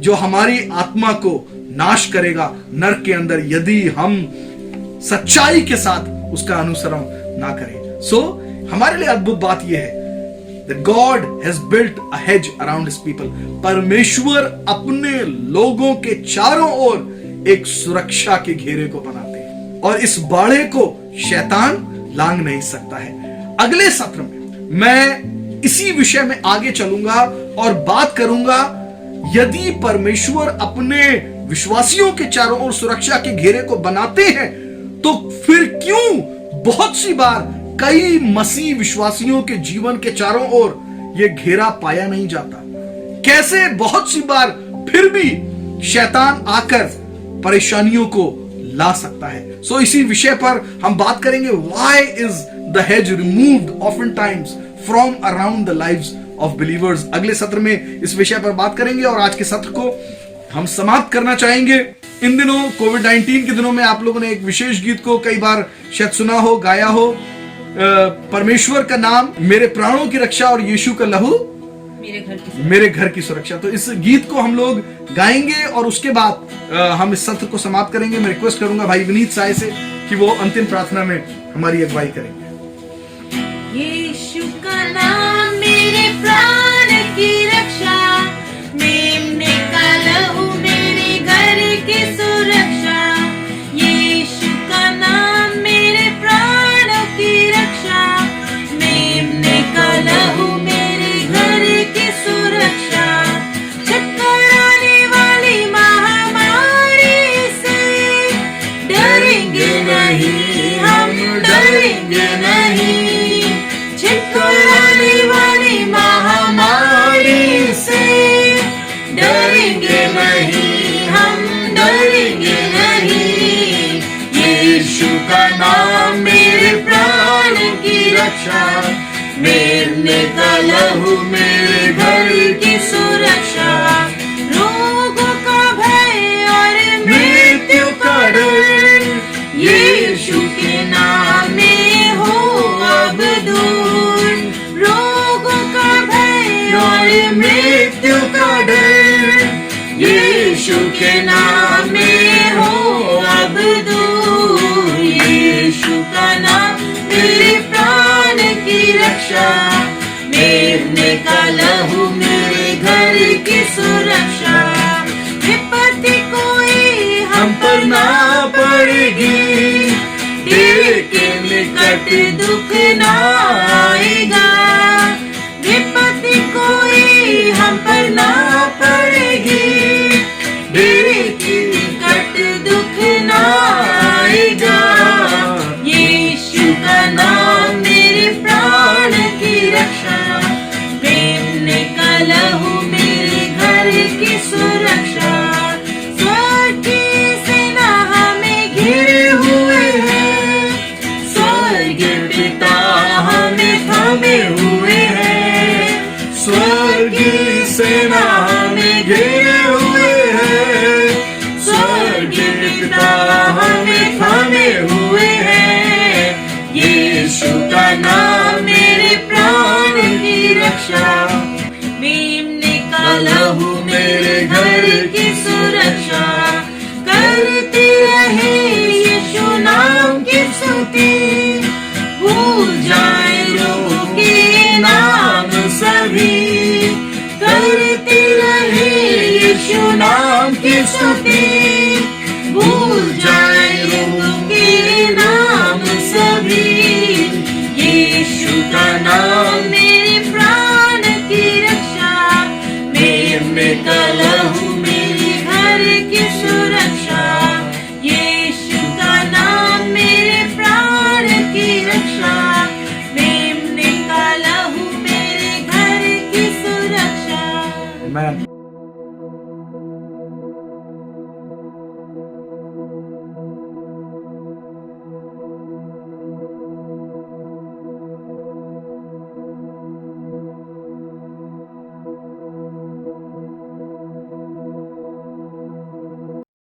जो हमारी आत्मा को नाश करेगा नरक के अंदर, यदि हम सच्चाई के साथ उसका अनुसरण ना करें। सो हमारे लिए अद्भुत बात यह है that God has built a hedge around his people। परमेश्वर अपने लोगों के चारों ओर एक सुरक्षा के घेरे को बनाते हैं और इस बाड़े को शैतान लांग नहीं सकता है। अगले सत्र में मैं इसी विषय में आगे चलूंगा और बात करूंगा, यदि परमेश्वर अपने विश्वासियों के चारों ओर सुरक्षा के घेरे को बनाते हैं तो फिर क्यों बहुत सी बार कई मसीह विश्वासियों के जीवन के चारों ओर यह घेरा पाया नहीं जाता। कैसे बहुत सी बार फिर भी शैतान आकर परेशानियों को ला सकता है। सो इसी विषय पर हम बात करेंगे, why is the hedge removed often times from around the lives of believers. अगले सत्र में इस विषय पर बात करेंगे और आज के सत्र को हम समाप्त करना चाहेंगे। इन दिनों कोविड-19 के दिनों में आप लोगों ने एक विशेष गीत को कई बार शायद सुना हो, गाया हो, परमेश्वर का नाम मेरे प्राणों की रक्षा और यीशु का लहू मेरे घर की सुरक्षा। तो इस गीत को हम लोग गाएंगे और उसके बाद हम इस सत्र को समाप्त करेंगे। मैं रिक्वेस्ट करूंगा भाई विनीत साय से कि वो अंतिम प्रार्थना में हमारी अगुवाई करेंगे। यीशु का नाम मेरे प्राण की रक्षा, मेमने का लहू मेरे घर की सुरक्षा। यीशु का नाम मेरे प्राण की रक्षा, मेमने का लहू मेरे घर की सुरक्षा। टकराने वाली महामारी से डरेंगे नहीं, हम डरेंगे नहीं, छिपकलाने वाली महामारी से डरेंगे नहीं, हम डरेंगे नहीं। यीशु का नाम मेरे प्राण की रक्षा, मेमने का लहू मेरे घर की सुरक्षा। रोगों का भय और मृत्यु का डर यीशु के नाम में हो अब दूर। रोगों का भय और मृत्यु का डर यीशु के नाम में हो अब दूर। यीशु का नाम मेरे प्राण की रक्षा, मेमने का लहू मेरे घर की सुरक्षा। विपत्ति कोई हम पर ना पड़ेगी, तेरे के निकट दुख ना आएगा। विपत्ति कोई हम पर ना पड़ेगी, तेरे के निकट दुख ना आएगा। यीशु का नाम मेरे प्राण की रक्षा, मेमने का लहू मेरे घर की सुरक्षा। स्वर्ग की सेना हमें घिरे हुए है, स्वर्ग पिता हमें थामे हुए है। स्वर्ग की सेना हमें घिरे हुए है, स्वर्ग पिता हमें थामे हुए है। यीशु का नाम मेरे प्राण की रक्षा, मेमने का लहू मेरे घर की सुरक्षा।